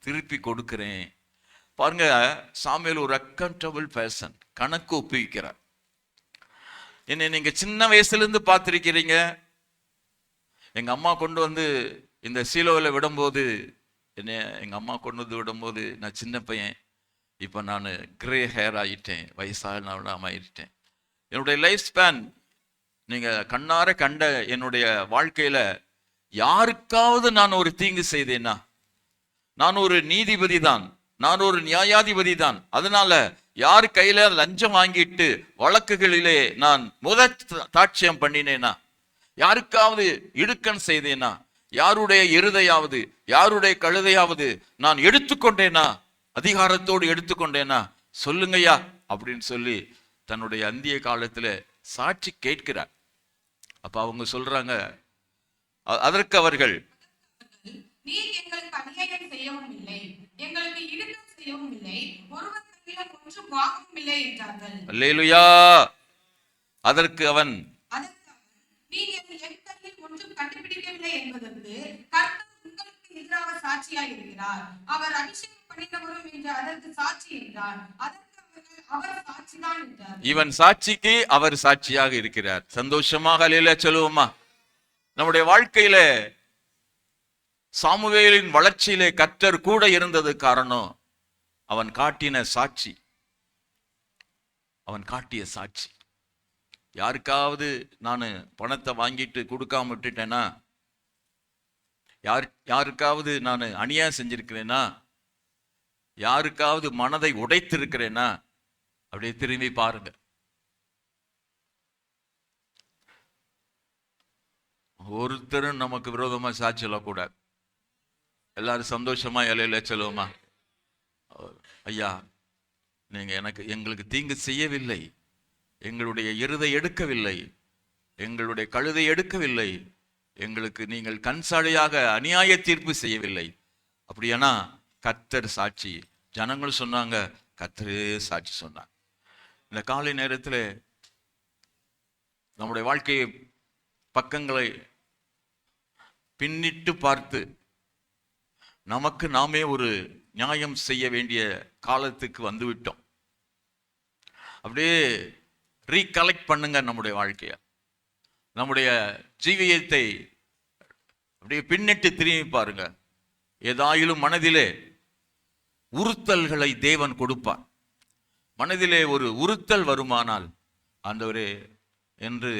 திருப்பி கொடுக்கிறேன். பாருங்க, சாமுவேல் ஒரு அக்கௌண்டபிள் பர்சன், கணக்கு ஒப்புவிக்கிறார். என்னை நீங்க சின்ன வயசுல இருந்து பார்த்திருக்கிறீங்க. எங்க அம்மா கொண்டு வந்து இந்த சீலோவில் விடும்போது, என்னை எங்க அம்மா கொண்டு வந்து விடும்போது நான் சின்ன பையன். இப்போ நான் கிரே ஹேர் ஆகிட்டேன், வயசாக ஆகிட்டேன். என்னுடைய லைஃப் ஸ்பேன் நீங்கள் கண்ணார கண்ட என்னுடைய வாழ்க்கையில் யாருக்காவது நான் ஒரு தீங்கு செய்தேன்னா, நான் ஒரு நீதிபதி தான், நான் ஒரு நியாயாதிபதி தான். அதனால யார் கையில லஞ்சம் வாங்கிட்டு வழக்குகளிலே நான் தாட்சியம் பண்ணினேனா, யாருக்காவது இடுக்கண் செய்தேனா, யாருடைய எருதையாவது யாருடைய கழுதையாவது நான் எடுத்துக்கொண்டேனா, அதிகாரத்தோடு எடுத்துக்கொண்டேனா, சொல்லுங்கய்யா அப்படின்னு சொல்லி தன்னுடைய அந்திய காலத்துல சாட்சி கேட்கிறார். அப்ப அவங்க சொல்றாங்க, அதற்கு அவர்கள், நீர் எங்களுக்கு அநியாயம் செய்யவும் இல்லை, எங்களுக்கு இடுக்கண் செய்யவும் இல்லை, ஒருவர் கையிலும் ஒன்றும் வாங்கவும் இல்லை என்றார்கள். அல்லேலூயா. அதற்கு அவன், நீங்கள் என் கையில் ஒன்றும் கண்டுபிடிக்கவில்லை என்பதற்கு கர்த்தர் உங்களுக்கு எதிராக சாட்சியாய் இருக்கிறார். அவர் அபிஷேகம் பண்ணினவரும் என்று அதற்கு சாட்சி என்றார். அதற்கு அவர் சாட்சிதான் என்றார். இவன் சாட்சிக்கு அவர் சாட்சியாக இருக்கிறார். சந்தோஷமாக அல்லேலூயா சொல்லுவோமா? நம்முடைய வாழ்க்கையில சாமுவேலின் வளர்ச்சியிலே கர்த்தர் கூட இருந்தது காரணம் அவன் காட்டின சாட்சி, அவன் காட்டிய சாட்சி. யாருக்காவது நான் பணத்தை வாங்கிட்டு கொடுக்காம விட்டுட்டேனா, யாருக்காவது நான் அநியாயம் செஞ்சிருக்கிறேனா, யாருக்காவது மனதை உடைத்திருக்கிறேனா, அப்படியே திரும்பி பாருங்க. ஒருத்தரும் நமக்கு விரோதமா சாட்சி சொல்லக்கூடாது. எல்லாரும் சந்தோஷமா இலையில சொல்லுவோமா? ஐயா, நீங்க எங்களுக்கு தீங்கு செய்யவில்லை, எங்களுடைய எருதை எடுக்கவில்லை, எங்களுடைய கழுதை எடுக்கவில்லை, எங்களுக்கு நீங்கள் கண்சாடையாக அநியாய தீர்ப்பு செய்யவில்லை. அப்படியானா கர்த்தர் சாட்சி. ஜனங்கள் சொன்னாங்க, கர்த்தரே சாட்சி சொன்னாங்க. இந்த காலை நேரத்தில் நம்முடைய வாழ்க்கை பக்கங்களை பின்னிட்டு பார்த்து நமக்கு நாமே ஒரு நியாயம் செய்ய வேண்டிய காலத்துக்கு வந்துவிட்டோம். அப்படியே ரீகலெக்ட் பண்ணுங்க நம்முடைய வாழ்க்கைய, நம்முடைய ஜீவியத்தை அப்படியே பின்னிட்டு திரும்பி பாருங்க. ஏதாயிலும் மனதிலே உறுத்தல்களை தேவன் கொடுப்பார். மனதிலே ஒரு உறுத்தல் வருமானால், ஆண்டவரே என்று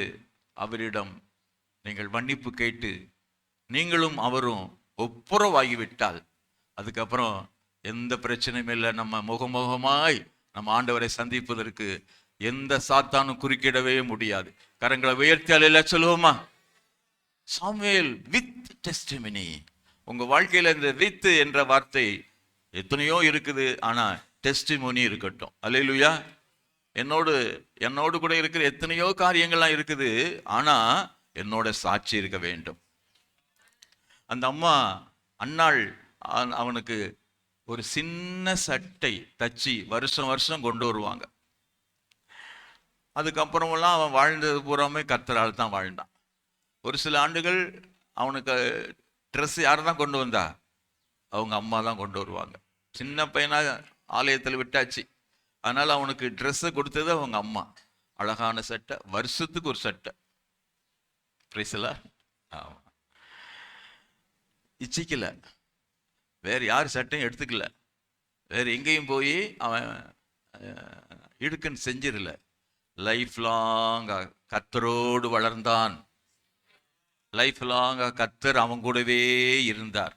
அவரிடம் நீங்கள் மன்னிப்பு கேட்டு நீங்களும் அவரும் ஒப்புரவாகிவிட்டால், அதுக்கப்புறம் எந்த பிரச்சனையும் இல்லை. நம்ம முகமுகமாய் நம்ம ஆண்டவரை சந்திப்பதற்கு எந்த சாத்தானும் குறுக்கிடவே முடியாது. கரங்களை உயர்த்தி அல்லேலூயா சொல்லுவோமா? Samuel with testimony. உங்க வாழ்க்கையில இந்த வித் என்ற வார்த்தை எத்தனையோ இருக்குது, ஆனா டெஸ்டிமோனி இருக்கட்டும். அல்லேலூயா. என்னோடு கூட இருக்கிற எத்தனையோ காரியங்கள்லாம் இருக்குது, ஆனா என்னோட சாட்சி இருக்க வேண்டும். அந்த அம்மா அன்னாள் அவனுக்கு ஒரு சின்ன சட்டை தச்சு வருஷம் வருஷம் கொண்டு வருவாங்க. அதுக்கப்புறமெல்லாம் அவன் வாழ்ந்தது பூராமே கர்த்தரால் தான் வாழ்ந்தான். ஒரு சில ஆண்டுகள் அவனுக்கு ட்ரெஸ் யார் தான் கொண்டு வந்தா? அவங்க அம்மா தான் கொண்டு வருவாங்க. சின்ன பையனா ஆலயத்தில் விட்டாச்சு, அதனால அவனுக்கு ட்ரெஸ்ஸை கொடுத்தது அவங்க அம்மா. அழகான சட்டை, வருஷத்துக்கு ஒரு சட்டை. பிரைஸ்லா. இச்சிக்கல, வேற யார் சட்டையும் எடுத்துக்கல, வேற எங்கேயும் போய் அவன் இடுக்குன்னு செஞ்சிடல. லைஃப் லாங்கா கர்த்தரோடு வளர்ந்தான். லைஃப் லாங்கா கர்த்தர் அவன் கூடவே இருந்தார்.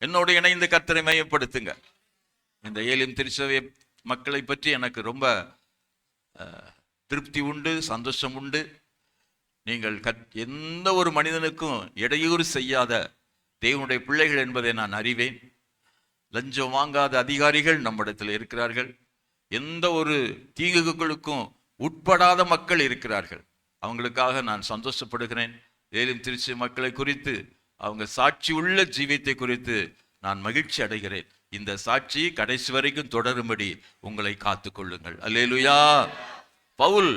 என்னோடு இணைந்து கர்த்தரை மையப்படுத்துங்க. இந்த ஏலிம் திருச்சபை மக்களை பற்றி எனக்கு ரொம்ப திருப்தி உண்டு, சந்தோஷம் உண்டு. நீங்கள் எந்த ஒரு மனிதனுக்கும் இடையூறு செய்யாத தேவனுடைய பிள்ளைகள் என்பதை நான் அறிவேன். லஞ்சம் வாங்காத அதிகாரிகள் நம்மிடத்தில் இருக்கிறார்கள். எந்த ஒரு தீங்குகளுக்கும் உட்படாத மக்கள் இருக்கிறார்கள். அவங்களுக்காக நான் சந்தோஷப்படுகிறேன். ஏலிம் திருச்சி மக்களை குறித்து, அவங்க சாட்சி உள்ள ஜீவியத்தை குறித்து நான் மகிழ்ச்சி அடைகிறேன். இந்த சாட்சி கடைசி வரைக்கும் தொடரும்படி உங்களை காத்துக்கொள்ளுங்கள். அல்லேலூயா. பவுல்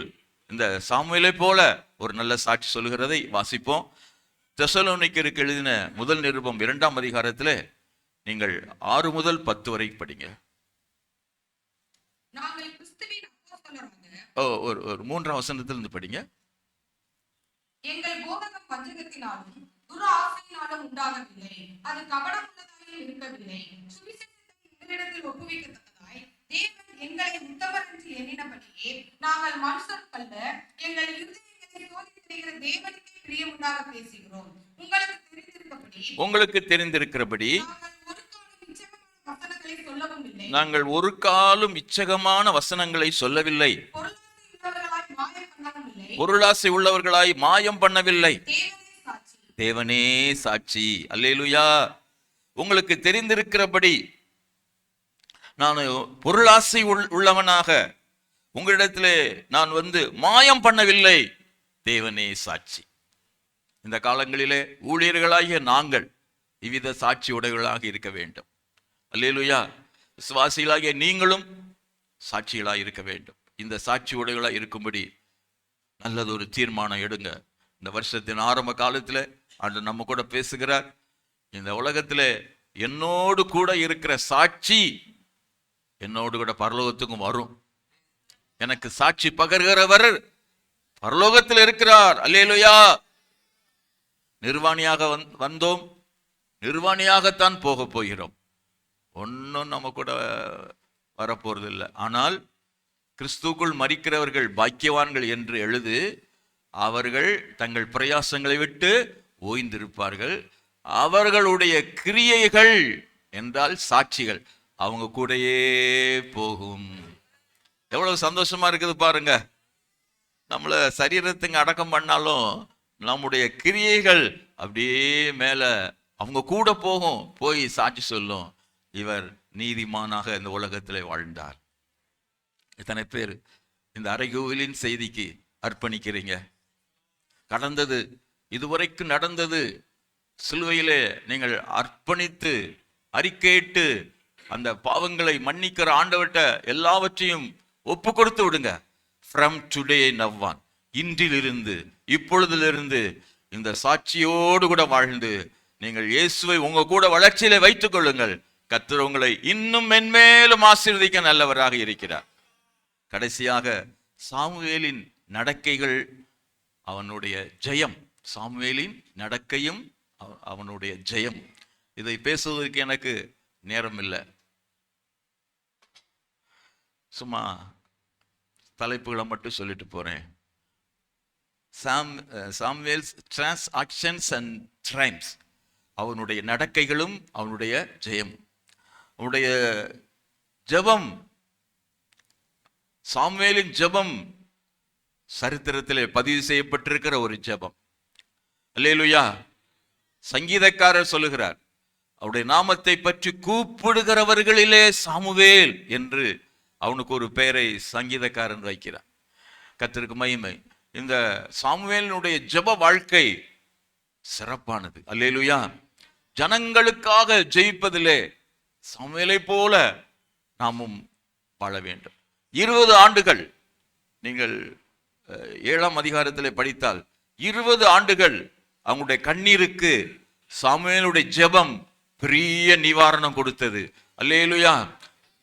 இந்த சாமுவேலை போல ஒரு நல்ல சாட்சி சொல்லுகிறதை வாசிப்போம். தெசலோனிக்கருக்கு எழுதின முதல் நிருபம் 2ஆம் அதிகாரத்தில் நீங்கள் 6 முதல் 10 வரை படிங்க. ஒரு 3ஆம் வசனத்திலிருந்து படிங்க. எங்கள் போதகம் வஞ்சகத்தினாலும் துரு ஆசையினாலும் உண்டாகவில்லை, அது கபடமுள்ளதாயும் இருக்கவில்லை. சுவிசேஷத்தை எங்களிடத்தில் ஒப்புவிக்கத்தக்கதாய் தேவன் எங்களை உத்தமர் என்று எண்ணினபடியே நாங்கள் மனுஷருக்கல்ல, எங்கள் இருதயங்களை சோதித்திருக்கிற தேவனுக்கே பிரியமுண்டாக பேசுகிறோம். உங்களுக்கு தெரிந்திருக்கிறபடி நாங்கள் ஒரு காலும் இச்சகமான வசனங்களை சொல்லவில்லை, பொருளாசை உள்ளவர்களாய் மாயம் பண்ணவில்லை. தேவனே சாட்சி. அல்லேலூயா. உங்களுக்கு தெரிந்திருக்கிறபடி நான் பொருளாசை உள்ளவனாக உங்களிடத்திலே நான் மாயம் பண்ணவில்லை. தேவனே சாட்சி. இந்த காலங்களிலே ஊழியர்களாகிய நாங்கள் இவ்வித சாட்சி உடையவர்களாக இருக்க வேண்டும். அல்லேலூயா. விசுவாசிகளாகிய நீங்களும் சாட்சிகளாக இருக்க வேண்டும். இந்த சாட்சி உடையவர்களாக இருக்கும்படி நல்லதொரு தீர்மானம் எடுங்க. இந்த வருஷத்தின் ஆரம்ப காலத்தில் ஆண்டவர் நம்ம கூட பேசுகிறார். இந்த உலகத்தில் என்னோடு கூட இருக்கிற சாட்சி என்னோடு கூட பரலோகத்துக்கும் வரும். எனக்கு சாட்சி பகர்கிறவர் பரலோகத்தில் இருக்கிறார். அல்லேலூயா. நிர்வாணியாக வந்தோம், நிர்வாணியாகத்தான் போக போகிறோம். ஒன்றும் நம்ம கூட வரப்போறது இல்லை. ஆனால் கிறிஸ்துக்குள் மரிக்கிறவர்கள் பாக்கியவான்கள் என்று எழுது. அவர்கள் தங்கள் பிரயாசங்களை விட்டு ஓய்ந்திருப்பார்கள். அவர்களுடைய கிரியைகள் என்றால் சாட்சிகள் அவங்க கூடயே போகும். எவ்வளவு சந்தோஷமா இருக்குது பாருங்க. நம்மளை சரீரத்துக்கு அடக்கம் பண்ணாலும் நம்முடைய கிரியைகள் அப்படியே மேல அவங்க கூட போகும், போய் சாட்சி சொல்லும், இவர் நீதிமானாக இந்த உலகத்திலே வாழ்ந்தார். எத்தனை பேர் இந்த அறைகோவிலின் செய்திக்கு அர்ப்பணிக்கிறீங்க? கடந்தது, இதுவரைக்கும் நடந்தது, சிலுவையிலே நீங்கள் அர்ப்பணித்து அறிக்கையிட்டு அந்த பாவங்களை மன்னிக்கிற ஆண்டவர்கிட்ட எல்லாவற்றையும் ஒப்பு கொடுத்து விடுங்க. ஃப்ரம் டுடே நவ்வான், இன்றிலிருந்து இப்பொழுதிலிருந்து இந்த சாட்சியோடு கூட வாழ்ந்து நீங்கள் இயேசுவை உங்க கூட வளர்ச்சியில வைத்துக் கொள்ளுங்கள். கர்த்தர் உங்களை இன்னும் மென்மேலும் ஆசீர்வதிக்க நல்லவராக இருக்கிறார். கடைசியாக சாமுவேலின் நடக்கைகள் அவனுடைய ஜெயம். சாமுவேலின் நடக்கையும் அவனுடைய ஜெயம். இதை பேசுவதற்கு எனக்கு நேரம் இல்லை. சும்மா தலைப்புகளை மட்டும் சொல்லிட்டு போறேன். சாமுவேல்ஸ் டிரான்சாக்ஷன்ஸ் அண்ட் ட்ரைம்ஸ், அவனுடைய நடக்கைகளும் அவனுடைய ஜெயம். அவனுடைய ஜெபம், சாமுவேலின் ஜெபம் சரித்திரத்திலே பதிவு செய்யப்பட்டிருக்கிற ஒரு ஜெபம். அல்லேலூயா. சங்கீதக்காரர் சொல்லுகிறார், அவருடைய நாமத்தை பற்றி கூப்பிடுகிறவர்களிலே சாமுவேல் என்று அவனுக்கு ஒரு பெயரை சங்கீதக்காரன் வைக்கிறார். கர்த்தருக்கு மகிமை. இந்த சாமுவேலினுடைய ஜெப வாழ்க்கை சிறப்பானது. அல்லேலூயா. ஜனங்களுக்காக ஜெயிப்பதிலே சாமுவேலை போல நாமும் வாழ வேண்டும். 20 ஆண்டுகள் நீங்கள் 7ஆம் அதிகாரத்திலே படித்தால் 20 ஆண்டுகள் அவங்களுடைய கண்ணீருக்கு சாமுவேலுடைய ஜெபம் பெரிய நிவாரணம் கொடுத்தது. அல்லேலூயா.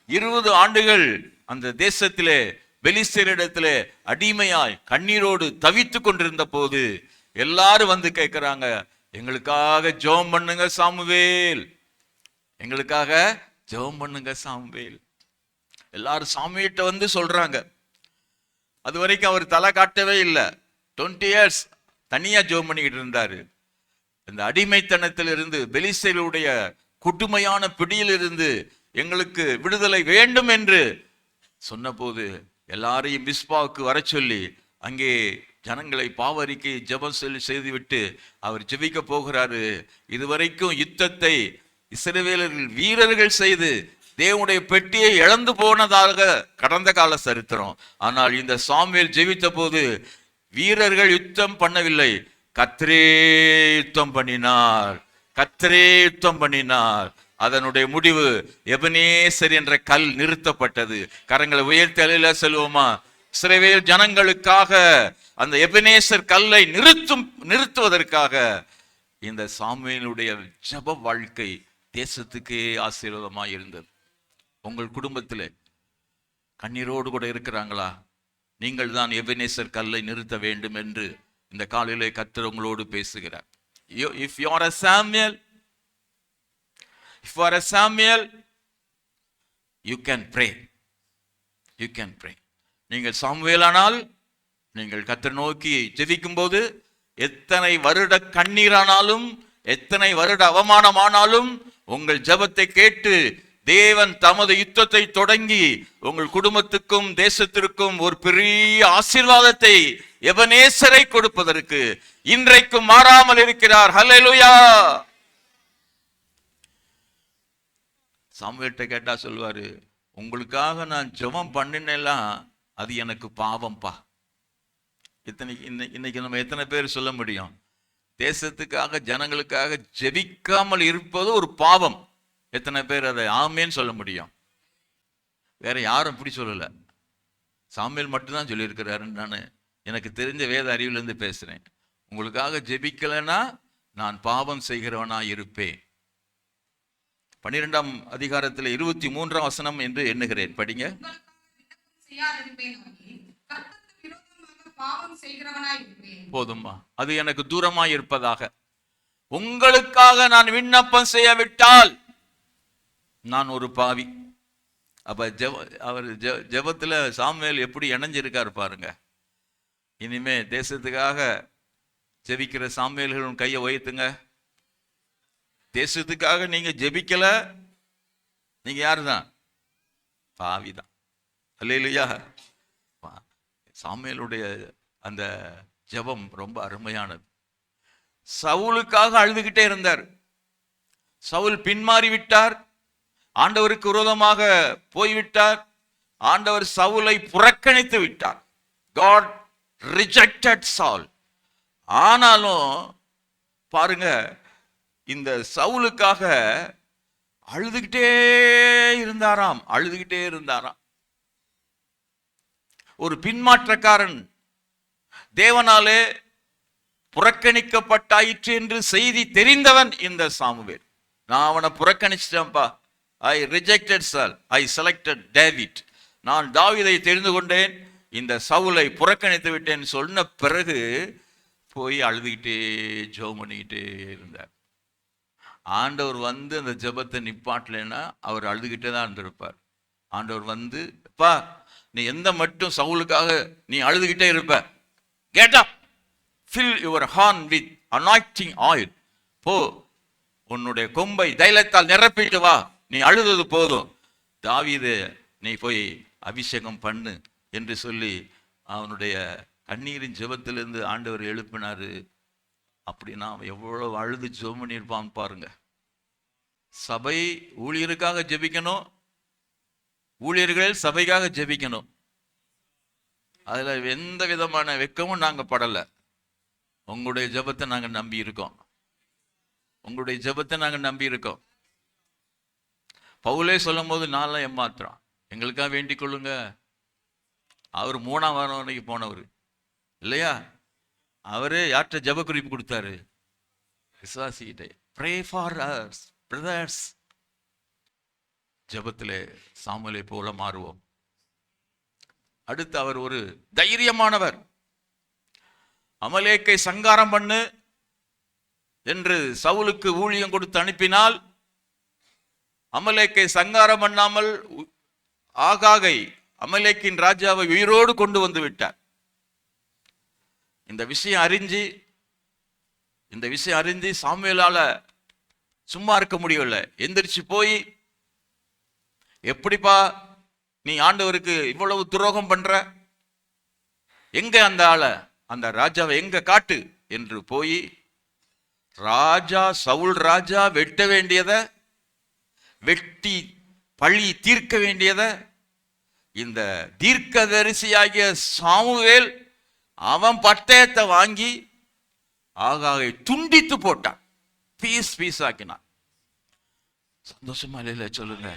20 ஆண்டுகள் அந்த தேசத்திலே பெலிஸ்தரிடத்திலே அடிமையாய் கண்ணீரோடு தவித்து கொண்டிருந்த போது எல்லாரும் கேட்கிறாங்க, எங்களுக்காக ஜெபம் பண்ணுங்க சாமுவேல், எங்களுக்காக ஜெபம் பண்ணுங்க சாமுவேல். எல்லாரும் சாமியிட்ட வந்து சொல்றாங்க. அது வரைக்கும் அவர் தலை காட்டவே இல்லை. 20 years தனியா ஜெபம் பண்ணிக்கிட்டு இருந்தாரு. இந்த அடிமைத்தனத்திலிருந்து, பெலிஸ்தேருடைய கொடுமையான பிடியிலிருந்து எங்களுக்கு விடுதலை வேண்டும் என்று சொன்னபோது எல்லாரையும் மிஸ்பாவுக்கு வர சொல்லி அங்கே ஜனங்களை பாவரிக்கை ஜெபம் செய்துவிட்டு அவர் ஜெபிக்க போகிறாரு. இதுவரைக்கும் யுத்தத்தை இஸ்ரவேலர்கள் வீரர்கள் செய்து தேவனுடைய பெட்டியை இழந்து போனதாக கடந்த கால சரித்திரம். ஆனால் இந்த சாமுவேல் ஜெபித்த போது வீரர்கள் யுத்தம் பண்ணவில்லை, கர்த்தரே யுத்தம் பண்ணினார், கர்த்தரே யுத்தம் பண்ணினார். அதனுடைய முடிவு எபனேசர் என்ற கல் நிறுத்தப்பட்டது. கரங்களை உயர்த்தி அல்லேலூயா சொல்லுவோமா? இஸ்ரவேல் ஜனங்களுக்காக அந்த எபனேசர் கல்லை நிறுத்துவதற்காக இந்த சாமுவேலுடைய ஜெப வாழ்க்கை தேசத்துக்கே ஆசீர்வாதமாய் இருந்தது. உங்கள் குடும்பத்திலே கண்ணீரோடு கூட இருக்கிறாங்களா? நீங்கள் தான் எபனேசர் கல்லை நிறுத்த வேண்டும் என்று இந்த காலையிலே கர்த்தர் உங்களோடு பேசுகிறார். If you are a Samuel, if you are a Samuel, you can pray. You can pray. நீங்கள் சாமுவேலானால் நீங்கள் கர்த்தரை நோக்கி ஜெபிக்கும் போது எத்தனை வருட கண்ணீரானாலும், எத்தனை வருட அவமானமானாலும் உங்கள் ஜெபத்தை கேட்டு தேவன் தமது யுத்தத்தை தொடங்கி உங்கள் குடும்பத்துக்கும் தேசத்திற்கும் ஒரு பெரிய ஆசீர்வாதத்தை எபனேசரை கொடுப்பதற்கு இன்றைக்கும் மாறாமல் இருக்கிறார். ஹல்லேலூயா. சாமுவேல்கிட்ட கேட்டா சொல்வாரு, உங்களுக்காக நான் ஜெபம் பண்ணினேலாம் அது எனக்கு பாவம்பா. இன்னைக்கு நம்ம எத்தனை பேர் சொல்ல முடியும்? தேசத்துக்காக ஜனங்களுக்காக ஜெபிக்காமல் இருப்பது ஒரு பாவம். எத்தனை பேர் அதை ஆமேன்னு சொல்ல முடியும்? வேற யாரும் இப்படி சொல்லல, சாமுவேல் மட்டும்தான் சொல்லியிருக்கிறாருன்னு நான் எனக்கு தெரிஞ்ச வேத அறிவிலிருந்து பேசுறேன். உங்களுக்காக ஜெபிக்கலைன்னா நான் பாவம் செய்கிறவனா இருப்பேன். 12ஆம் அதிகாரத்தில் 23ஆம் வசனம் என்று எண்ணுகிறேன், படிங்க. போதுமா? அது எனக்கு தூரமாய் இருப்பதாக. உங்களுக்காக நான் விண்ணப்பம் செய்யவிட்டால் நான் ஒரு பாவி. அப்ப அவர் ஜெபத்துல சாமுவேல் எப்படி இணைஞ்சிருக்காரு பாருங்க. இனிமே தேசத்துக்காக ஜெபிக்கிற சாமுவேல்கள் கையை உயர்த்துங்க. தேசத்துக்காக நீங்க ஜெபிக்கல, நீங்க யாருதான்? பாவிதான். அல்லேலூயா. சாமுவேலுடைய அந்த ஜெபம் ரொம்ப அருமையானது. சவுலுக்காக அழுதுகிட்டே இருந்தார். சவுல் பின்மாறி விட்டார், ஆண்டவருக்கு விரோதமாக போய்விட்டார். ஆண்டவர் சவுலை புறக்கணித்து விட்டார். God rejected Saul. ஆனாலும் பாருங்க, இந்த சவுலுக்காக அழுதுகிட்டே இருந்தாராம். ஒரு பின்மாற்றக்காரன், தேவனாலே புறக்கணிக்கப்பட்டாயிற்று என்று செய்தி தெரிந்தவன் இந்த சாமுவேல். நான் அவனை புறக்கணிச்சிட்டேன்ப்பா, I rejected Saul, I selected David. நான் தாவீதை தெரிந்து கொண்டேன், இந்த சவுலை புறக்கணித்து விட்டேன் சொன்ன பிறகு போய் அழுதுகிட்டே ஜெபம் பண்ணிக்கிட்டே இருந்தார். ஆண்டவர் வந்து அந்த ஜெபத்தை நிப்பாட்டலைன்னா அவர் அழுதுகிட்டே தான் இருந்திருப்பார். ஆண்டவர் வந்து, அப்பா நீ எந்த மட்டும் சவுலுக்காக நீ அழுதுகிட்டே இருப்ப, get up, fill your horn with anointing oil. போ, உன்னுடைய கொம்பை தைலத்தால் நிரப்பிட்டு வா, நீ அழுதது போதும், தாவீது நீ போய் அபிஷேகம் பண்ணு என்று சொல்லி அவனுடைய கண்ணீரின் ஜெபத்திலிருந்து ஆண்டவர் எழுப்பினாரு. அப்படின்னா அவன் எவ்வளவு அழுது ஜெபம் பண்ணியிருப்பான் பாருங்க. சபை ஊழியருக்காக ஜெபிக்கணும், ஊழியர்கள் சபைக்காக ஜெபிக்கணும். அதுல எந்த விதமான வெக்கமும் நாங்க படல. உங்களுடைய ஜெபத்தை நாங்க நம்பி இருக்கோம், உங்களுடைய ஜெபத்தை நாங்க நம்பி இருக்கோம். பவுலே சொல்லும் போது நான்லாம் ஏமாத்துறோம், எங்களுக்காக வேண்டிக் கொள்ளுங்க. அவர் 3ஆம் வாரம் வரைக்கும் போனவர் இல்லையா? அவரு யார்கிட்ட ஜெப குறிப்பு கொடுத்தாரு? விசுவாசிக்கிட்டே. Pray for us, brothers. ஜெபத்திலே சாமுவேலை போல மாறுவோம். அடுத்து அவர் ஒரு தைரியமானவர். அமலேக்கை சங்காரம் பண்ணு, என்று சவுலுக்கு ஊழியம் கொடுத்து அனுப்பினால் அமலேக்கை சங்காரம் பண்ணாமல் ஆகாகை அமலேக்கின் ராஜாவை உயிரோடு கொண்டு வந்து விட்டார். இந்த விஷயம் அறிஞ்சு சாமுவேலால சும்மா இருக்க முடியல. எந்திரிச்சு போய், எப்படிப்பா நீ ஆண்டவருக்கு இவ்வளவு துரோகம் பண்ற, எங்க அந்த ஆளை, அந்த ராஜாவை எங்க காட்டு என்று போய் சவுல் ராஜா வெட்ட வேண்டியத வெட்டி பழி தீர்க்க வேண்டியத இந்த தீர்க்கதரிசியாகிய சாமுவேல் அவன் பட்டயத்தை வாங்கி ஆகாகை துண்டித்து போட்டான், பீஸ் ஆக்கினான். சந்தோஷமா இல்ல சொல்லுங்க?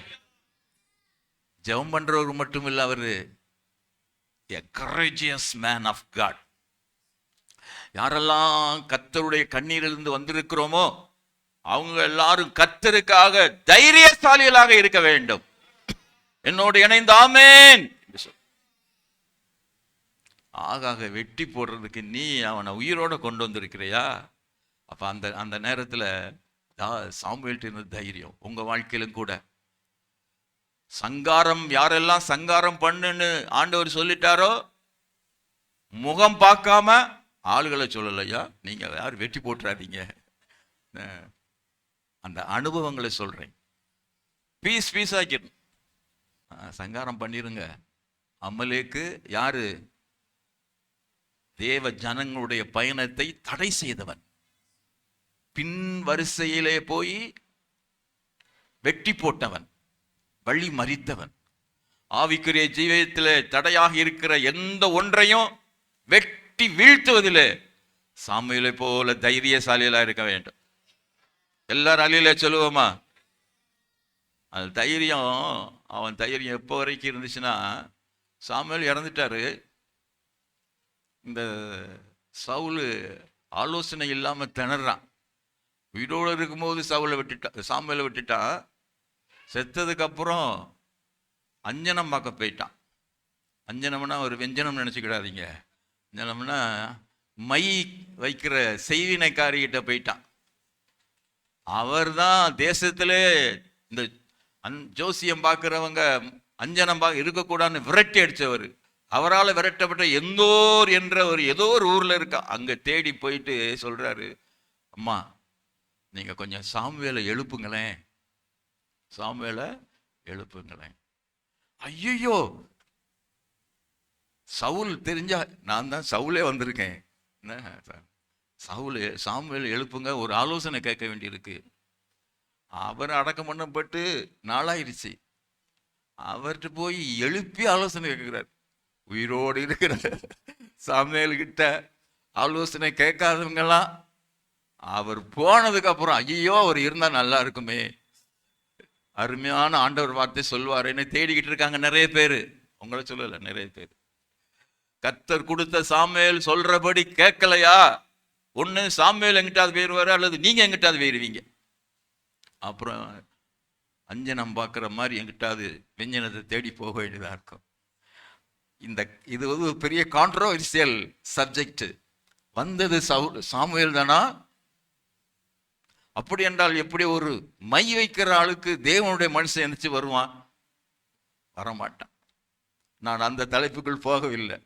ஜெபம் பண்றவர் மட்டும் இல்ல, அவரு a courageous man of God. யாரெல்லாம் கர்த்தருடைய கண்ணீரிலிருந்து வந்திருக்கிறோமோ அவங்க எல்லாரும் கர்த்தருக்காக தைரியசாலிகளாக இருக்க வேண்டும். என்னோடு இணைந்து ஆமென். ஆகாக வெட்டி போடுறதுக்கு நீ அவனை உயிரோட கொண்டு வந்திருக்கிறியா? அப்ப அந்த நேரத்துல சாமுவேல்ட்ட இருந்த தைரியம் உங்க வாழ்க்கையிலும் கூட. சங்காரம், யாரெல்லாம் சங்காரம் பண்ணுன்னு ஆண்டவர் சொல்லிட்டாரோ முகம் பார்க்காம ஆளுகளை சொல்லலையா, நீங்க யாரும் வெட்டி போட்டுறாதீங்க. அந்த அனுபவங்களை சொல்றேன். பீஸ் ஆக்கிடும். சங்காரம் பண்ணிருங்க. அமலேக்கு யாரு? தேவ ஜனங்களுடைய பயணத்தை தடை செய்தவன், பின் வரிசையிலே போய் வெட்டி போட்டவன், வழி மறித்தவன். ஆவிக்குரிய ஜீவியத்திலே தடையாக இருக்கிற எந்த ஒன்றையும் வெட்டி வீழ்த்துவதிலே சாமுவேலை போல தைரியசாலிகளா இருக்க வேண்டும். எல்லாரும் அழியில சொல்லுவோமா? அது தைரியம். அவன் தைரியம் எப்போ வரைக்கும் இருந்துச்சுன்னா, சாமுவேல் இறந்துட்டாரு. இந்த சவுல் ஆலோசனை இல்லாம திணறான். உயிரோடு இருக்கும்போது சாமுவேலை விட்டுட்டான். செத்ததுக்கு அப்புறம் அஞ்சனம் பார்க்க போயிட்டான். அஞ்சனம்னா ஒரு வெஞ்சனம் நினைச்சுக்கிடாதீங்க. அஞ்சனம்னா மை வைக்கிற செய்வினைக்காரிகிட்ட போயிட்டான். அவர் தான் தேசத்திலே இந்த ஜோசியம் பார்க்கிறவங்க அஞ்சனம் இருக்கக்கூடாதுன்னு விரட்டி அடிச்சவர். அவரால் விரட்டப்பட்ட எந்தோர் என்ற ஏதோ ஒரு ஊர்ல இருக்கா, அங்க தேடி போயிட்டு சொல்றாரு, அம்மா நீங்க கொஞ்சம் சாமுவேலை எழுப்புங்களேன், சாமுவேலை எழுப்புங்களேன். ஐயோ, சவுல் தெரிஞ்சா நான் தான் சவுலே வந்திருக்கேன். சாமுவேல் எழுப்புங்க, ஒரு ஆலோசனை கேட்க வேண்டியிருக்கு. அவர் அடக்கம் பண்ணப்பட்டு நாளாயிருச்சு. அவர்கிட்ட போய் எழுப்பி ஆலோசனை கேட்கிறார். உயிரோடு இருக்கிற சாமுவேல் கிட்ட ஆலோசனை கேட்காதவங்கெல்லாம் அவர் போனதுக்கு அப்புறம் ஐயோ அவர் இருந்தா நல்லா இருக்குமே, அருமையான ஆண்டவர் வார்த்தை சொல்வாருன்னு தேடிக்கிட்டு இருக்காங்க நிறைய பேர். உங்களை சொல்லல, நிறைய பேர். கர்த்தர் கொடுத்த சாமுவேல் சொல்றபடி கேட்கலையா, ஒண்ணு சாமுவேல் எங்கிட்டாவது போயிருவாரு, அல்லது நீங்க எங்கிட்டாவது போயிருவீங்க. அப்புறம் அஞ்சனம் பார்க்குற மாதிரி எங்கிட்டாவது வெஞ்சனத்தை தேடி போக வேண்டியதா இருக்கும். இது ஒரு பெரிய கான்ட்ரோவர்சியல் சப்ஜெக்ட். வந்தது சாமுவேல் தானா? அப்படி என்றால் எப்படி ஒரு மை வைக்கிற ஆளுக்கு தேவனுடைய மனுஷன் எந்திரிச்சு வருவான்? வரமாட்டான். நான் அந்த தலைப்புக்குள் போகவில்லை.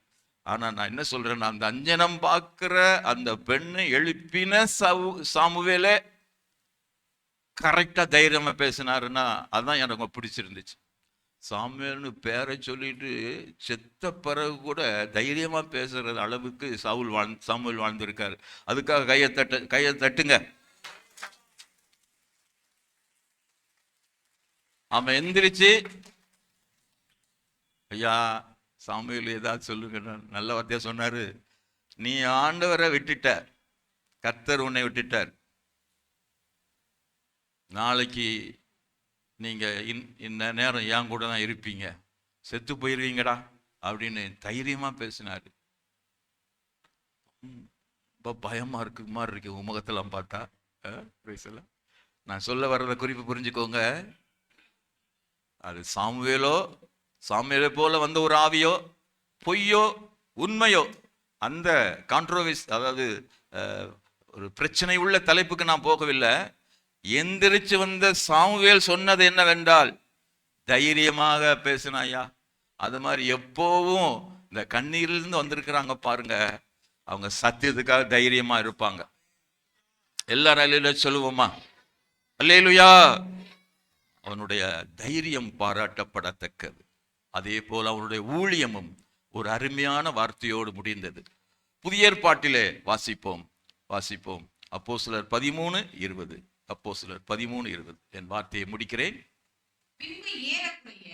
ஆனா நான் என்ன சொல்றேன், அந்த அஞ்சனம் பார்க்கிற அந்த பெண்ணு எழுப்பின சாமுவேலே கரெக்டா தைரியமா பேசினாருன்னா அதான் எனக்கு பிடிச்சிருந்துச்சு. சாமுவேல்னு பேரை சொல்லிட்டு செத்த பிறகு கூட தைரியமா பேசுற அளவுக்கு சாமுவேல் வாழ்ந்திருக்காரு. அதுக்காக கையை தட்டுங்க. அவன் எந்திரிச்சு, ஐயா சாமுவேல் ஏதாவது சொல்லுங்க, நல்ல வார்த்தையா சொன்னாரு. நீ ஆண்டவரை விட்டுட்ட, கர்த்தர் உன்னை விட்டுட்டார். நாளைக்கு நீங்க இந்த நேரம் என் கூட தான் இருப்பீங்க, செத்து போயிருவீங்கடா அப்படின்னு தைரியமா பேசினாரு. ரொம்ப பயமா இருக்கு மாதிரி இருக்கு முகத்தெல்லாம் பார்த்தா. நான் சொல்ல வர்றத குறிப்பு புரிஞ்சுக்கோங்க. அது சாமுவேலை போல வந்த ஒரு ஆவியோ பொய்யோ உண்மையோ அந்த கான்ட்ரோவர்சி, அதாவது ஒரு பிரச்சனை உள்ள தலைப்புக்கு நான் போகவில்லை. எந்திரிச்சு வந்த சாமுவேல் சொன்னது என்னவென்றால், தைரியமாக பேசினாயா. அது மாதிரி எப்போவும் இந்த கண்ணீரிலிருந்து வந்திருக்கிறாங்க பாருங்க, அவங்க சத்தியத்துக்காக தைரியமா இருப்பாங்க. எல்லாரும் அல்லேலூயா சொல்லுவோமா? அல்லேலூயா. அவனுடைய தைரியம் பாராட்டப்படத்தக்கது. அதே போல அவனுடைய ஊழியமும் ஒரு அருமையான வார்த்தையோடு முடிந்தது. புதிய ஏற்பாட்டிலே வாசிப்போம். அப்போஸ்தலர் 13:20. அப்போஸ்தலர் 13:20. என் வார்த்தையை முடிக்கிறேன். பின்பு ஏறக்குறைய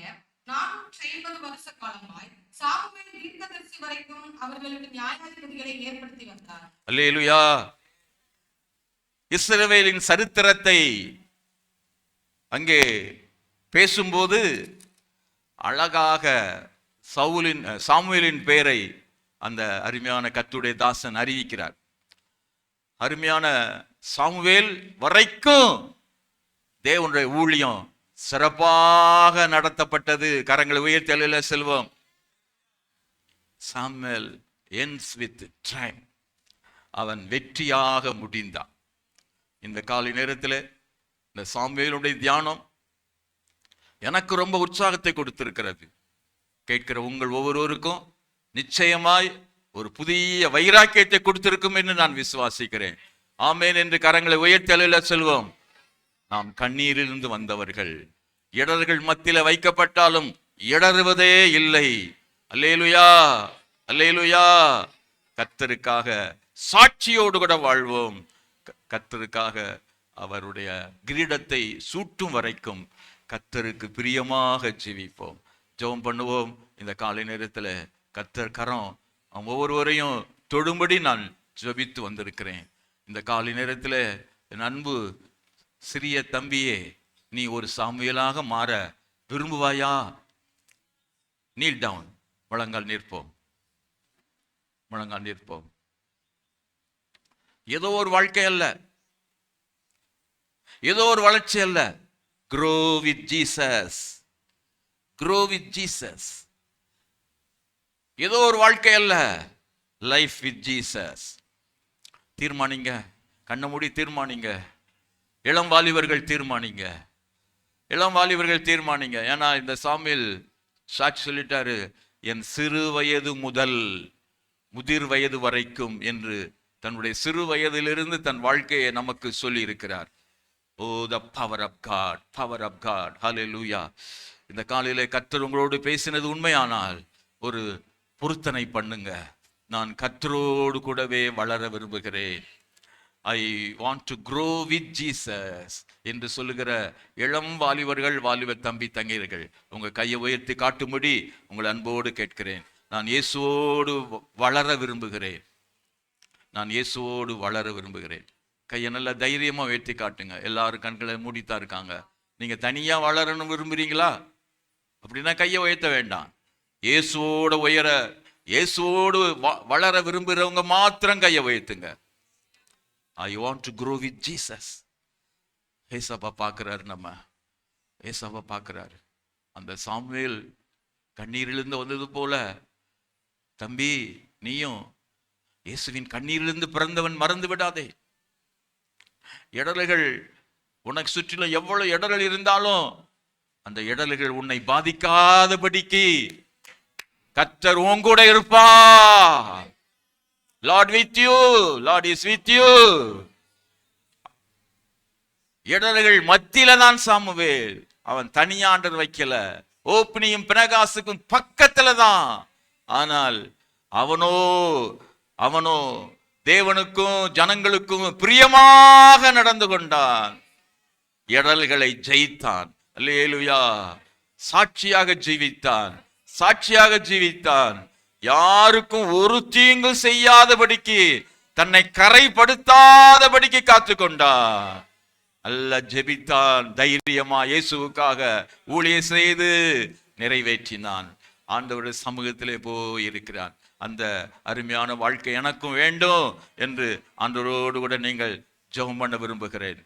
450 வருஷ காலமாய் சாமுவேல் தீர்க்கதரிசி வரைக்கும் அவர்களுக்கு நியாயாதிபதிகளை ஏற்படுத்தி வந்தார். அல்லேலூயா. இஸ்ரவேலின் சரித்திரத்தை அங்கே பேசும்போது அழகாக சாமுவேலின் பெயரை அந்த அருமையான கர்த்தருடைய தாசன் அறிவிக்கிறார். அருமையான சாமுவேல் வரைக்கும் தேவனுடைய ஊழியம் சிறப்பாக நடத்தப்பட்டது. கரங்களை உயர்த்தி அல்லேலூயா செல்வோம். Samuel ends with triumph. அவன் வெற்றியாக முடிந்தான். இந்த காலை நேரத்தில் இந்த சாமுவேலுடைய தியானம் எனக்கு ரொம்ப உற்சாகத்தை கொடுத்திருக்கிறது. கேட்கிற உங்கள் ஒவ்வொருவருக்கும் நிச்சயமாய் ஒரு புதிய வைராக்கியத்தை கொடுத்திருக்கும் என்று நான் விசுவாசிக்கிறேன். ஆமேன் என்று கரங்களை உயர்த்தி அல்லேலூயா சொல்வோம். நாம் கண்ணீரிலிருந்து வந்தவர்கள். இடர்கள் மத்தியில வைக்கப்பட்டாலும் இடறுவதே இல்லை. அல்லேலூயா, அல்லேலூயா. கர்த்தருக்காக சாட்சியோடு கூட வாழ்வோம். கர்த்தருக்காக அவருடைய கிரீடத்தை சூட்டும் வரைக்கும் கர்த்தருக்கு பிரியமாக ஜீவிப்போம். ஜெபம் பண்ணுவோம். இந்த காலை நேரத்தில் கர்த்தர் கரம் ஒவ்வொருவரையும் தொடும்படி நான் ஜெபித்து வந்திருக்கிறேன். இந்த காலை நேரத்தில் என் அன்பு சிறிய தம்பியே, நீ ஒரு சாமுவேலாக மாற விரும்புவாயா? Kneel down. முழங்கால் நிற்போம். ஏதோ ஒரு வாழ்க்கை அல்ல, ஏதோ ஒரு வளர்ச்சி அல்ல. grow with Jesus. ஏதோ ஒரு வாழ்க்கை அல்ல, லைஃப் வித் ஜீசஸ். தீர்மானிங்க. கண்ணை மூடி தீர்மானிங்க. இளம் வாலிபர்கள் தீர்மானிங்க. ஏன்னா இந்த சாமுவேல் சாட்சி சொல்லிட்டாரு, என் சிறு வயது முதல் முதிர் வயது வரைக்கும் என்று தன்னுடைய சிறு வயதிலிருந்து தன் வாழ்க்கையை நமக்கு சொல்லி இருக்கிறார். ஓ, the power of God. Hallelujah. இந்த காலையிலே கர்த்தர் உங்களோடு பேசினது உண்மையானால் ஒரு பொருத்தனை பண்ணுங்க. நான் கர்த்தரோடு கூடவே வளர விரும்புகிறேன். I want to grow with Jesus என்று சொல்லுகிற இளம் வாலிபர்கள், வாலிப தம்பி தங்கையர்கள், உங்க கையை உயர்த்தி காட்டும்படி உங்கள் அன்போடு கேட்கிறேன். நான் இயேசுவோடு வளர விரும்புகிறேன். கையை நல்லா தைரியமா உயர்த்தி காட்டுங்க. எல்லாரும் கண்களை மூடித்தான் இருக்காங்க. நீங்க தனியா வளரணும் விரும்புறீங்களா? அப்படின்னா கையை உயர்த்த வேண்டாம். இயேசுவோடு வளர விரும்புகிறவங்க மாத்திரம் கையை உயர்த்துங்க. I want to grow with Jesus. ஏசப்பா பார்க்கிறாரு. அந்த சாமுவேல் கண்ணீரிலிருந்து வந்தது போல தம்பி, நீயும் இயேசுவின் கண்ணீரிலிருந்து பிறந்தவன், மறந்து விடாதே. இடர்கள் உனக்கு சுற்றிலும் எவ்வளவு இடர்கள் இருந்தாலும் அந்த இடர்கள் உன்னை பாதிக்காதபடிக்கு கர்த்தர் உன் கூட இருப்பார். Lord is with you. இடர்கள் மத்தியில தான் சாமுவேல். அவன் தனியாண்டர் வைக்கல, ஓப்னியும் பினகாசுக்கும் பக்கத்துல தான். ஆனால் அவனோ தேவனுக்கும் ஜனங்களுக்கும் பிரியமாக நடந்து கொண்டான். இடர்களை ஜெயித்தான். அல்லேலூயா. சாட்சியாக ஜீவித்தான். யாருக்கும் ஒரு தீங்கு செய்யாதபடிக்கு, தன்னை கரைப்படுத்தாதபடிக்கு காத்துக்கொண்டான். அல்ல ஜெபித்தான். தைரியமா இயேசுவுக்காக ஊழியம் செய்து நிறைவேற்றினான். ஆண்டவருடைய சமூகத்திலே போயிருக்கிறான். அந்த அருமையான வாழ்க்கை எனக்கும் வேண்டும் என்று ஆண்டவரோடு கூட நீங்கள் ஜெபம் பண்ண விரும்புகிறேன்.